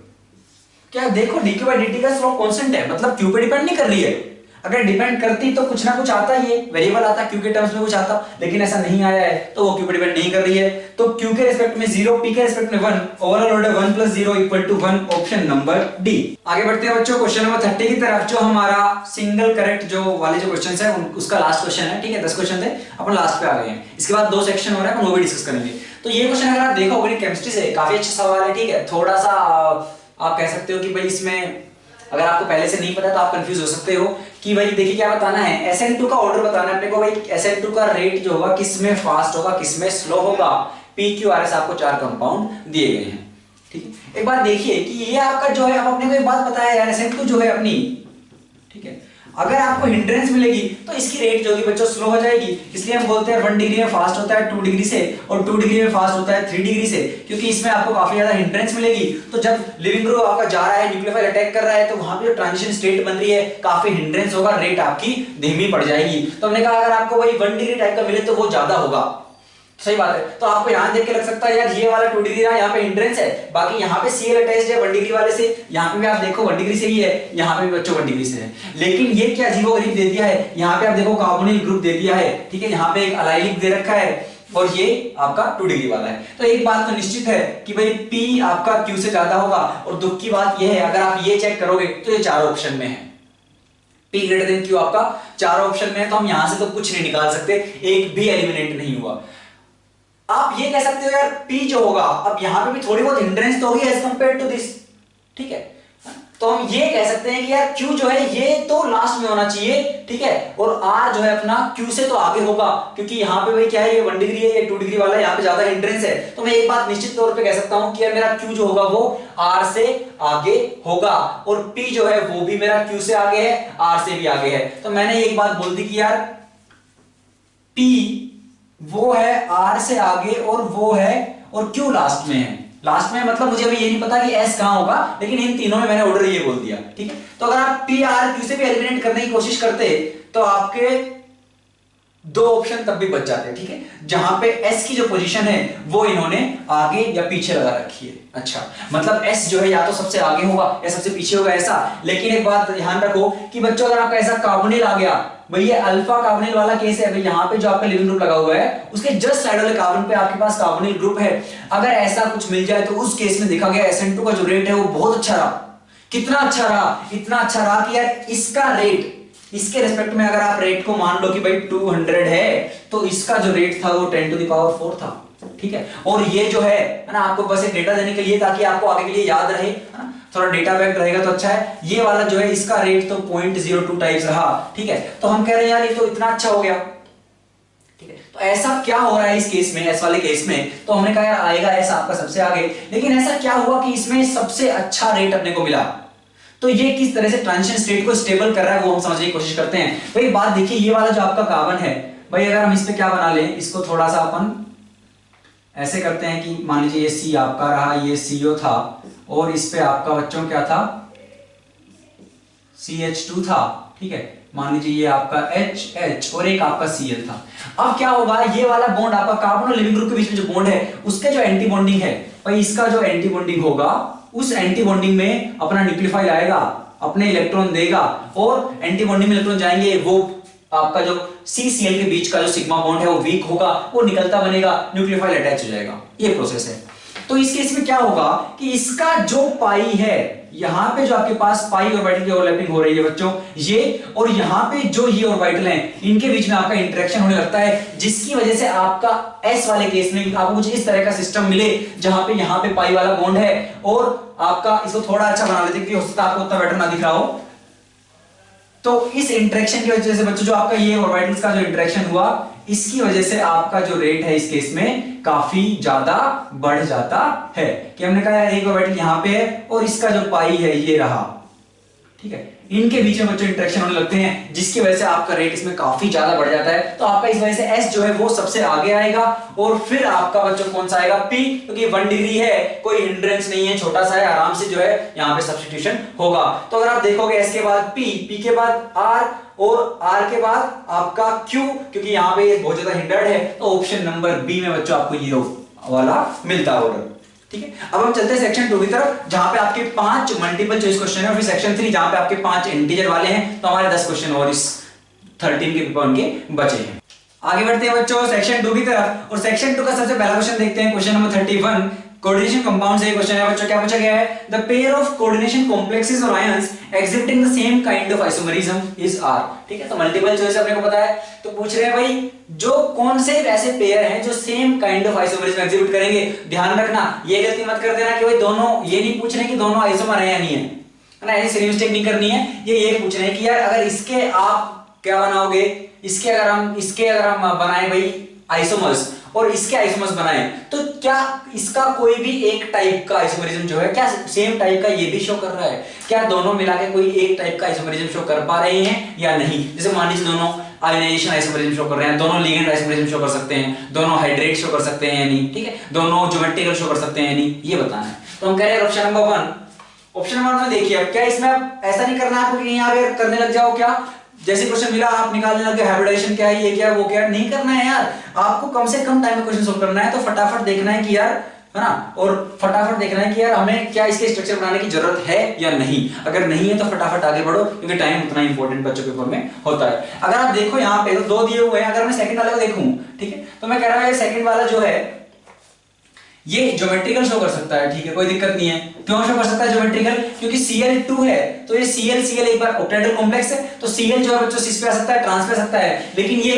क्या देखो dq बाई dt का स्लोप कांस्टेंट है, मतलब क्यू पे डिपेंड नहीं कर रही है। अगर डिपेंड करती तो कुछ ना कुछ आता ही है, वेरिएबल आता क्यू के टर्म्स में कुछ आता, लेकिन ऐसा नहीं आया है तो वो क्यू पे डिपेंड नहीं कर रही है। तो क्यू के रिस्पेक्ट में 0, पी के रिस्पेक्ट में 1, overall order 1 + 0 = 1, option number D. आगे बढ़ते हैं बच्चों क्वेश्चन नंबर 30 की तरफ, जो हमारा सिंगल करेक्ट जो वाले जो क्वेश्चंस है उसका लास्ट क्वेश्चन है। ठीक है, 10 क्वेश्चन थे, अपन लास्ट पे आ गए हैं। इसके बाद 2 सेक्शन हो रहा है, अपन वो भी डिस्कस करेंगे। तो ये क्वेश्चन अगर आप देखो ऑर्गेनिक केमिस्ट्री से काफी अच्छा सवाल है। ठीक है, थोड़ा सा आप कह सकते हो कि भाई इसमें अगर आपको पहले से नहीं पता तो आप कंफ्यूज हो सकते हो कि भाई देखिए क्या बताना है, SN2 का ऑर्डर बताना है अपने को। भाई SN2 का रेट जो होगा किसमें फास्ट होगा किसमें स्लो होगा। PQRS आपको 4 कंपाउंड दिए गए हैं। ठीक है, एक बात देखिए कि ये आपका जो है, अब अपने को एक बात पता है यार SN2 जो है अपनी, ठीक है, अगर आपको हिंड्रेंस मिलेगी तो इसकी रेट जो होगी बच्चों स्लो हो जाएगी। इसलिए हम बोलते हैं 1 डिग्री में फास्ट होता है 2 डिग्री से, और 2 डिग्री में फास्ट होता है 3 डिग्री से, क्योंकि इसमें आपको काफी ज्यादा हिंड्रेंस मिलेगी। तो जब लिविंग ग्रुप आपका जा रहा है, न्यूक्लियोफाइल अटैक कर रहा है, तो वहां पे जो ट्रांजिशन स्टेट बन रही है काफी हिंड्रेंस होगा, रेट आपकी धीमी पड़ जाएगी। तो हमने कहा अगर आपको वही 1 डिग्री टाइप का मिले तो वो ज्यादा होगा। सही बात है। तो आपको यहां देख के लग सकता है यार ये वाला 2 डिग्री रहा, यहाँ पे हिंड्रेंस है, बाकी यहाँ पे Cl अटैच्ड है 1 डिग्री वाले से, यहाँ पे भी आप देखो 1 डिग्री से ही है, यहाँ पे भी बच्चों 1 डिग्री से है। लेकिन ये क्या अजीबोगरीब दे दिया है, यहाँ पे आप देखो कार्बोनिल ग्रुप दे दिया है। ठीक है, यहाँ पे एक अलाइलिक दे रखा है और ये आपका 2 डिग्री वाला है। तो एक बात तो निश्चित है कि भाई P आपका Q से ज्यादा होगा। और दुख की बात ये है, अगर आप ये चेक करोगे तो ये 4 ऑप्शन में है, P > Q आपका 4 ऑप्शन में है। तो हम यहां से तो कुछ नहीं निकाल सकते, एक भी एलिमिनेट नहीं हुआ। आप ये कह सकते हो यार P जो होगा, अब यहां पे भी थोड़ी बहुत हिंड्रेंस तो होगी एज कंपेयर टू दिस। ठीक है, तो हम ये कह सकते हैं कि यार Q जो है ये तो लास्ट में होना चाहिए। ठीक है, और R जो है अपना Q से तो आगे होगा, क्योंकि यहाँ पे भाई क्या है, ये 1 डिग्री है, ये 2 डिग्री वाला है, यहाँ पे ज्यादा हिंड्रेंस है। तो मैं एक बात निश्चित तौर पे कह सकता हूं कि यार मेरा Q जो होगा वो R से आगे होगा, और P जो है वो भी मेरा Q से आगे है, R से भी आगे है। तो मैंने एक बात बोल दी कि यार P वो है R से आगे और वो है, और Q लास्ट में है। लास्ट में मतलब मुझे अभी ये नहीं पता कि S कहां होगा, लेकिन इन तीनों में मैंने ऑर्डर ये बोल दिया। ठीक है, तो अगर आप P R Q से भी एलिमिनेट करने की कोशिश करते तो आपके 2 ऑप्शन तब भी बच जाते। ठीक है, जहां पे S की जो पोजीशन है वो इन्होंने आगे या पीछे लगा रखी है। अच्छा, मतलब S जो है या तो सबसे आगे होगा या सबसे पीछे होगा ऐसा। लेकिन एक बात ध्यान रखो कि बच्चों अगर आपका ऐसा कार्बोनिल आ गया, भाई ये अल्फा कार्बोनिल वाला केस है, भाई यहाँ पे जो आपका लिविंग ग्रुप लगा हुआ है उसके जस्ट साइड वाले कार्बन पे आपके पास कार्बोनिल ग्रुप है। अगर ऐसा कुछ मिल जाए तो उस केस में देखा गया SN2 का जो रेट है वो बहुत अच्छा रहा। कितना अच्छा रहा, इतना अच्छा रहा कि यार इसका रेट, इसके रिस्पेक्ट में अगर आप रेट को मान लो कि भाई 200 है, तो इसका जो रेट था वो 10⁴ था। ठीक है, और ये जो है ना, आपको बस एक डेटा देने के लिए ताकि आपको आगे के लिए याद रहे, है ना, थोड़ा डेटा बैक रहेगा तो अच्छा है। ये वाला जो है इसका रेट तो 0.02 टाइम्स रहा। ठीक है, तो हम कह रहे हैं यार ये तो इतना अच्छा हो गया। ठीक है, तो ऐसा क्या हो रहा है इस केस में, एस वाले केस में, तो हमने कहा यार आएगा ऐसा आपका सबसे आगे। लेकिन ऐसा क्या हुआ कि इसमें सबसे अच्छा रेट अपने को मिला। तो ये किस तरह से ट्रांजिशन स्टेट को स्टेबल कर रहा है वो हम समझने की कोशिश करते हैं। भाई बात देखिए, ये वाला जो आपका कार्बन है, भाई अगर हम इस पे क्या बना लें, इसको थोड़ा सा अपन ऐसे करते हैं कि मान लीजिए ये C आपका रहा, ये CO था, और इस पे आपका बच्चों क्या था, CH2 था। ठीक है, मान लीजिए ये आपका HH और एक आपका Cl था। अब क्या होगा, ये वाला बॉन्ड आपका कार्बन और लिविंग ग्रुप के बीच में जो बॉन्ड है उसके जो एंटी बॉन्डिंग है, भाई इसका जो एंटी बॉन्डिंग होगा उस एंटी बॉन्डिंग में अपना न्यूक्लियोफाइल आएगा, अपने इलेक्ट्रॉन देगा, और एंटी बॉन्डिंग में इलेक्ट्रॉन जाएंगे, वो आपका जो CCl के बीच का जो सिग्मा बॉन्ड है वो वीक होगा, वो निकलता बनेगा, न्यूक्लियोफाइल अटैच हो जाएगा। ये प्रोसेस है। तो तो इस केस में क्या होगा कि इसका जो पाई है, यहां पे जो आपके पास पाई ऑर्बिटल की ओवरलैपिंग हो रही है बच्चों, ये और यहां पे जो ये ऑर्बिटल हैं, इनके बीच में आपका इंटरेक्शन होने लगता है, जिसकी वजह से आपका एस वाले केस में आपको कुछ इस तरह का सिस्टम मिले जहां पे यहां पे पाई वाला बॉन्ड है, और आपका इसको थोड़ा अच्छा बना लेते हैं कि हो सकता है आपको उतना बेटर ना दिख रहा हो। तो इस इंटरेक्शन की वजह से बच्चों जो आपका ये ऑर्बिटल्स का जो इंटरेक्शन हुआ, इसकी वजह से आपका जो रेट है इस केस में काफी ज्यादा बढ़ जाता है। कि हमने कहा एक ऑर्बिटल यहां पे है और इसका जो पाई है ये रहा, ठीक है, इनके बीच में बच्चों इंटरेक्शन होने लगते हैं, जिसकी वजह से आपका रेट इसमें काफी ज्यादा बढ़ जाता है। तो आपका इस वजह से एस जो है वो सबसे आगे आएगा, और फिर आपका बच्चों कौन सा आएगा, पी, क्योंकि 1 डिग्री है, कोई हिंड्रेंस नहीं है, छोटा सा है, आराम से जो है यहाँ पे सब्स्टिट्यूशन होगा। तो अगर आप देखोगे एस के बाद पी, पी के बाद आर, और आर के बाद आपका क्यू, क्योंकि यहाँ पे बहुत ज्यादा हिंडर्ड है, तो ऑप्शन नंबर बी में बच्चों आपको ये वाला मिलता है ऑर्डर। ठीक है, अब हम चलते हैं सेक्शन 2 की तरफ, जहां पे आपके 5 मल्टीपल चॉइस क्वेश्चन है, और फिर सेक्शन 3 जहां पे आपके 5 इंटीजर वाले हैं। तो हमारे 10 क्वेश्चन और इस 13 के पेपर के बचे हैं। आगे बढ़ते हैं बच्चों सेक्शन 2 की तरफ, और सेक्शन 2 का सबसे पहला क्वेश्चन देखते हैं, क्वेश्चन नंबर 31। कोऑर्डिनेशन कंपाउंड से क्वेश्चन है बच्चों, क्या पूछा गया है, the pair of coordination complexes और ions exhibiting the same kind of isomerism is are. ठीक है, तो मल्टीपल चॉइस अपने को पता है, तो पूछ रहे हैं भाई जो कौन से ऐसे पेयर हैं जो same kind of isomerism exhibit करेंगे। ध्यान रखना, ये गलती मत कर देना कि भाई दोनों, ये नहीं पूछ रहे कि दोनों आइसोमर है या नहीं है ना, ऐसी सिली मिस्टेक नहीं करनी है। ये पूछ रहे हैं कि यार अगर इसके आप क्या बनाओगे, इसके अगर हम बनाए भाई आइसोमर्स, और इसके आइसोमर्स बनाए, तो क्या इसका कोई भी एक टाइप का आइसोमरिज्म जो है, क्या सेम टाइप का ये भी शो कर रहा है, क्या दोनों मिला के कोई एक टाइप का आइसोमरिज्म शो कर पा रहे हैं या नहीं। जैसे मान लीजिए दोनों आयोनाइजेशन आइसोमरिज्म शो कर रहे हैं, दोनों लिगेंड आइसोमरिज्म शो कर सकते हैं, दोनों हाइड्रेट शो कर सकते हैं या नहीं, ठीक है, दोनों ज्योमेट्रिकल शो कर सकते हैं या नहीं, ये बताना है। तो हम कह रहे हैं ऑप्शन नंबर 1। ऑप्शन नंबर 1 में देखिए, अब क्या इसमें ऐसा नहीं करना है आपको कि यहाँ पे करने लग जाओ, क्या जैसे क्वेश्चन मिला आप निकालने लगे हाइब्रिडाइजेशन क्या है, ये क्या है, वो क्या है, नहीं करना है यार। आपको कम से कम टाइम में क्वेश्चन सोल्व करना है, तो फटाफट देखना है कि यार, है ना, और फटाफट देखना है कि यार हमें क्या इसके स्ट्रक्चर बनाने की जरूरत है या नहीं। अगर नहीं है तो फटाफट आगे बढ़ो, क्योंकि टाइम उतना इंपॉर्टेंट बच्चों के पेपर में होता है। अगर आप देखो यहाँ पे तो 2 दिए हुए हैं, अगर मैं सेकंड वाले को देखूं, ठीक है, तो मैं कह रहा हूं सेकंड वाला जो है ये ज्योमेट्रिकल शो कर सकता है, ठीक है, कोई दिक्कत नहीं है। क्यों शो कर सकता है ज्योमेट्रिकल, क्योंकि Cl2 है, तो ये Cl एक बार ऑक्टेहेड्रल कॉम्प्लेक्स है, तो Cl जो है बच्चों सिस पे आ सकता है, ट्रांस पे आ सकता है, लेकिन ये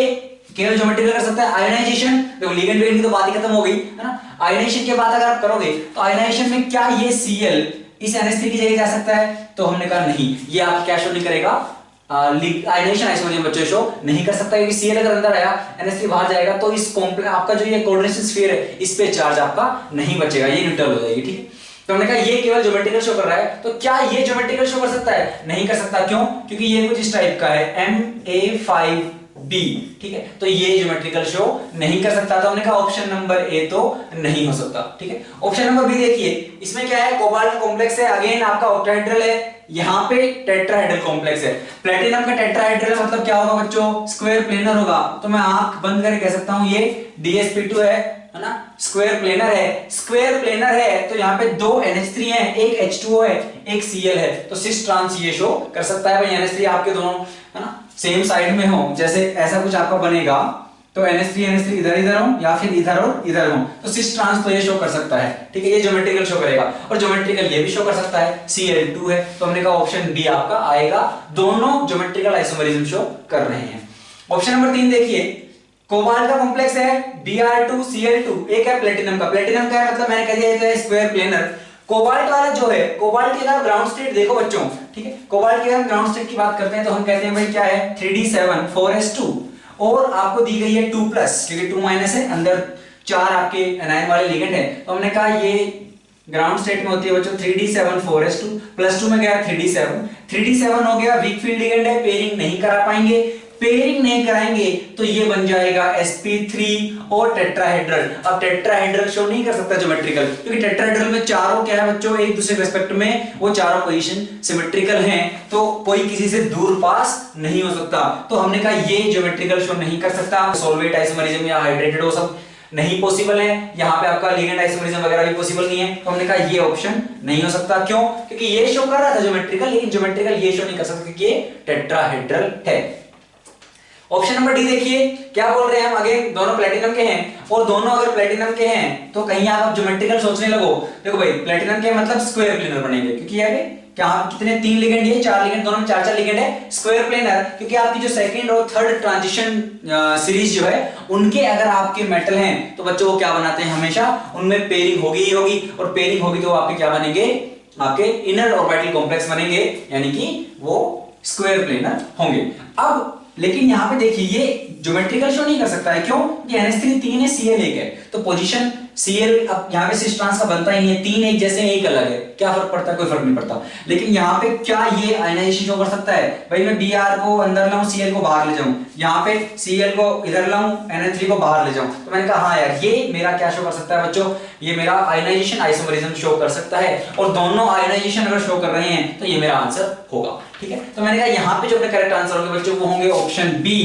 केवल ज्योमेट्रिकल कर सकता है। आयोनाइजेशन, देखो लिगेंड वेगेंड की तो बात ही खत्म हो गई, है ना। आयोनाइजेशन के बाद अगर आप करोगे तो आयोनाइजेशन में क्या ये Cl इस NH3 की जगह जा सकता है, तो हमने कहा नहीं, ये आप क्या शो नहीं करेगा, आयोनाइजेशन आइसोमरिज्म बच्चों शो नहीं कर सकता, क्योंकि Cl अगर अंदर आया NH3 बाहर जाएगा, तो इस कॉम्प्लेक्स आपका जो ये कोऑर्डिनेशन स्फीयर है, इस पे चार्ज आपका नहीं बचेगा, ये न्यूट्रल हो जाएगी, ठीक है। तो हमने कहा ये केवल ज्योमेट्रिकल शो कर रहा है, तो क्या ये ज्योमेट्रिकल शो कर सकता है, नहीं कर सकता। क्यों, क्योंकि ये कुछ इस टाइप का है Ma5b, ठीक है, तो ये ज्योमेट्रिकल शो नहीं कर सकता। तो हमने कहा ऑप्शन नंबर ए तो नहीं हो सकता, ठीक है। ऑप्शन नंबर बी देखिए, इसमें क्या है, कोबाल्ट कॉम्प्लेक्स है, अगेन आपका ऑक्टाहेड्रल है, यहाँ पे टेट्राहेड्रल कॉम्प्लेक्स है। प्लेटिनम का टेट्राहेड्रल मतलब क्या होगा बच्चों, स्क्वायर प्लेनर होगा। तो मैं आंख बंद करके कह सकता हूं ये DsP2 है ना, स्क्वायर प्लेनर है। स्क्वायर प्लेनर है तो यहाँ पे 2 NH3 है, एक H2O है, एक Cl है, तो सिस ट्रांस ये शो कर सकता है भाई। NH3 आपके दोनों, है ना, सेम साइड में हो, जैसे ऐसा कुछ आपका बनेगा, तो NH3 इधर हो या फिर इधर और इधर हो, तो सिस ट्रांस तो ये शो कर सकता है, ठीक है, ये ज्योमेट्रिकल शो करेगा। और ज्योमेट्रिकल ये भी शो कर सकता है, Cl2 है, तो हमने कहा ऑप्शन बी आपका आएगा, दोनों ज्योमेट्रिकल आइसोमरिज्म शो कर रहे हैं। ऑप्शन नंबर 3 देखिए, कोबाल्ट का कॉम्प्लेक्स है Br2Cl2, एक है प्लेटिनम का। प्लेटिनम का है मतलब मैंने कह दिया ये तो है स्क्वायर प्लेनर। कोबाल्ट वाला जो है, कोबाल्ट की अगर ग्राउंड स्टेट देखो बच्चों, ठीक है, कोबाल्ट की अगर ग्राउंड स्टेट की बात करते हैं तो हम कहते हैं भाई क्या है 3d7 4s2, और आपको दी गई है 2+, क्योंकि 2- है, अंदर 4 आपके एनायन वाले लिगेंड है, तो हमने कहा ये ग्राउंड स्टेट में होती है बच्चों 3d7 4s2, +2 में गया 3d7 हो गया, वीक फील्ड लिगेंड है, पेयरिंग नहीं करा पाएंगे। पेयरिंग नहीं कराएंगे तो ये बन जाएगा sp3 और टेट्राहेड्रल। अब टेट्राहेड्रल शो नहीं कर सकता ज्योमेट्रिकल, क्योंकि टेट्राहेड्रल में चारों क्या है बच्चों, एक दूसरे के रिस्पेक्ट में वो चारों पोजीशन सिमेट्रिकल हैं, तो कोई किसी से दूर पास नहीं हो सकता। तो हमने कहा ये ज्योमेट्रिकल शो नहीं कर सकता। सॉल्वेट आइसोमरिज्म या हाइड्रेटेड वो सब नहीं पॉसिबल है, यहाँ पे आपका लिगेंड आइसोमरिज्म वगैरह भी पॉसिबल नहीं है, तो हमने कहा ये ऑप्शन नहीं हो सकता। क्यों, क्योंकि ये शो कर रहा था ज्योमेट्रिकल, लेकिन ज्योमेट्रिकल ये शो नहीं कर सकता क्योंकि ये टेट्राहेड्रल है। ऑप्शन नंबर डी देखिए क्या बोल रहे हैं हम, अगेन दोनों प्लेटिनम के हैं और दोनों अगर प्लेटिनम के हैं तो कहीं आप ज्योमेट्रिकल सोचने लगो, देखो भाई प्लेटिनम के मतलब स्क्वायर प्लेनर बनेंगे, क्योंकि यहाँ पे क्या कितने 3 लिगेंड है, 4 लिगेंड, दोनों में 4 लिगेंड है, स्क्वायर प्लेनर, क्योंकि आपकी जो सेकंड और थर्ड ट्रांजिशन सीरीज जो है उनके अगर आपके मेटल हैं तो बच्चों वो क्या बनाते हैं, हमेशा उनमें पेयरिंग होगी ही होगी, और पेयरिंग होगी तो आपके क्या बनेंगे, आपके इनर ऑर्बिटल कॉम्प्लेक्स बनेंगे, यानी कि वो स्क्वायर प्लेनर होंगे। अब लेकिन यहाँ पे देखिए ये ज्योमेट्रिकल शो नहीं कर सकता है, क्यों, कि NH3 3 है, Cl 1 है, तो पोजीशन Cl अब यहाँ पे सिस ट्रांस का बनता ही नहीं है, 3 एक जैसे एक अलग है, क्या फर्क पड़ता है, कोई फर्क नहीं पड़ता। लेकिन यहाँ पे क्या ये आयनाइजेशन शो कर सकता है, भाई मैं Br को अंदर लाऊं, Cl को बाहर ले जाऊं, यहाँ पे Cl को इधर लाऊं, NH3 को बाहर ले जाऊं, तो मैंने कहा हाँ यार ये मेरा क्या शो कर सकता है बच्चों, ये मेरा आयनाइजेशन आइसोमरिज्म शो कर सकता है, और दोनों आयनाइजेशन अगर शो कर रहे हैं तो ये मेरा आंसर होगा। ठीक है, तो मैंने कहा यहाँ पे जो अपने करेक्ट आंसर होंगे बच्चों वो होंगे option B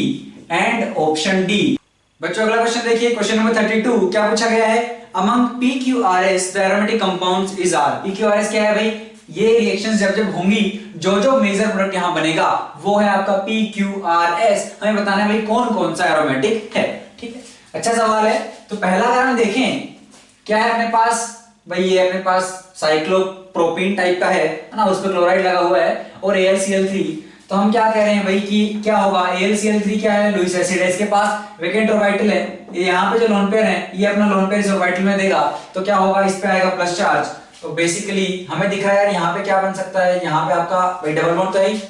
and option D. बच्चों अगला क्वेश्चन देखिए, क्वेश्चन नंबर 32 क्या पूछा गया है, among PQRS the aromatic compounds is R। PQRS क्या है भाई, ये रिएक्शंस जब जब होंगी जो मेजर प्रोडक्ट यहां बनेगा वो है आपका PQRS, हमें बताना है भाई कौन कौन सा एरोमेटिक है। ठीक है, अच्छा सवाल है। तो पहला अगर हम देखें क्या है अपने पास, भाई ये अपने पास साइक्लोप्रोपीन टाइप का है ना, उस पर क्लोराइड लगा हुआ है और AlCl3, तो हम क्या कह रहे हैं भाई कि क्या होगा, AlCl3 क्या है, लुईस एसिड है, इसके पास वेकेंट ऑर्बिटल है, ये यहाँ पे जो लोन पेयर है ये अपना लोन पेयर इस ऑर्बिटल में देगा, तो क्या होगा, इस पे आएगा प्लस चार्ज, तो बेसिकली हमें दिख रहा है यार यहाँ पे क्या बन सकता है, यहाँ पे आपका भाई डबल बॉन्ड तो है ही,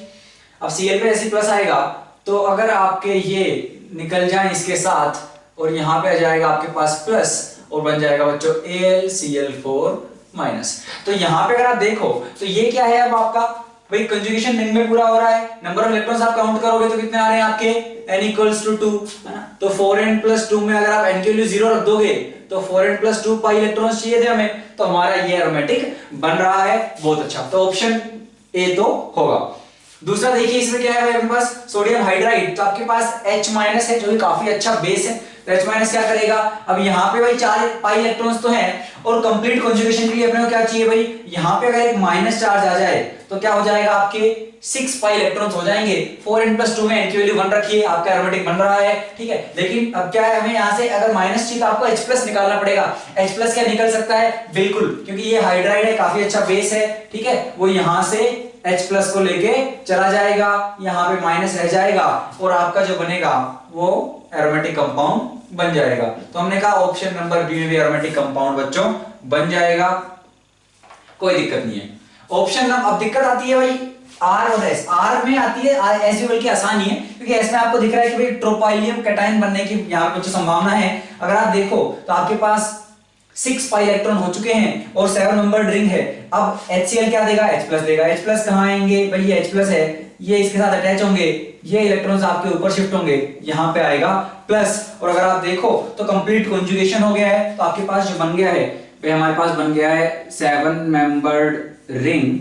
अब Cl पे ऐसे प्लस आएगा, तो अगर आपके ये निकल जाए इसके साथ और यहाँ पे आ जाएगा आपके पास प्लस और बन जाएगा बच्चों AlCl4 माइनस। तो यहाँ पे अगर आप देखो तो ये क्या है, अब आपका भाई कंजुगेशन रिंग में पूरा हो रहा है, नंबर ऑफ इलेक्ट्रॉन्स आप काउंट करोगे तो कितने आ रहे हैं आपके, n equals to 2 है ना, तो 4n plus 2 में अगर आप n की वैल्यू 0 रख दोगे तो 4n plus 2 पाई इलेक्ट्रॉन्स चाहिए थे हमें, तो हमारा ये एरोमेटिक बन रहा है, बहुत अच्छा, तो ऑप्शन ए तो होगा। दूसरा देखिए इसमें क्या है, अपने पास सोडियम हाइड्राइड, तो आपके पास H- है जो कि काफी अच्छा बेस है, तो H- क्या करेगा, अब यहाँ पे भाई 4 पाई इलेक्ट्रॉन्स तो हैं, और कंप्लीट कॉन्जुगेशन के लिए अपने को क्या चाहिए भाई, यहाँ पे अगर एक माइनस चार्ज आ जाए तो क्या हो जाएगा, आपके 6 पाई इलेक्ट्रॉन्स हो जाएंगे, 4n plus 2 में n की वैल्यू 1 रखिए, आपका एरोमेटिक बन रहा है। ठीक है, लेकिन अब क्या है, हमें यहाँ से अगर माइनस चाहिए तो आपको H+ निकालना पड़ेगा, H+ क्या निकल सकता है, बिल्कुल, क्योंकि ये हाइड्राइड है, काफी अच्छा बेस है, ठीक है, वो यहाँ से H+ को लेके चला जाएगा, यहाँ पे माइनस रह जाएगा और आपका जो बनेगा वो एरोमेटिक कंपाउंड बन जाएगा। तो हमने कहा ऑप्शन नंबर बी में भी एरोमेटिक कंपाउंड बच्चों बन जाएगा, कोई दिक्कत नहीं है। ऑप्शन नंबर, अब दिक्कत आती है भाई आर और एस, आर में आती है एस भी बल्कि आसानी है, क्योंकि एस में आपको दिख रहा है कि भाई ट्रोपाइलियम कैटायन बनने की यहाँ पे कुछ संभावना है। अगर आप देखो तो आपके पास 6 पाई इलेक्ट्रॉन हो चुके हैं और 7 नंबर रिंग है, अब HCl क्या देगा, H+ देगा, H+ कहाँ आएंगे भाई, ये H+ है, ये इसके साथ अटैच होंगे, ये इलेक्ट्रॉन्स आपके ऊपर शिफ्ट होंगे, यहाँ पे आएगा प्लस, और अगर आप देखो तो कंप्लीट कॉन्जुगेशन हो गया है, तो आपके पास जो बन गया है भाई, हमारे पास बन गया है 7 मेंबर्ड रिंग,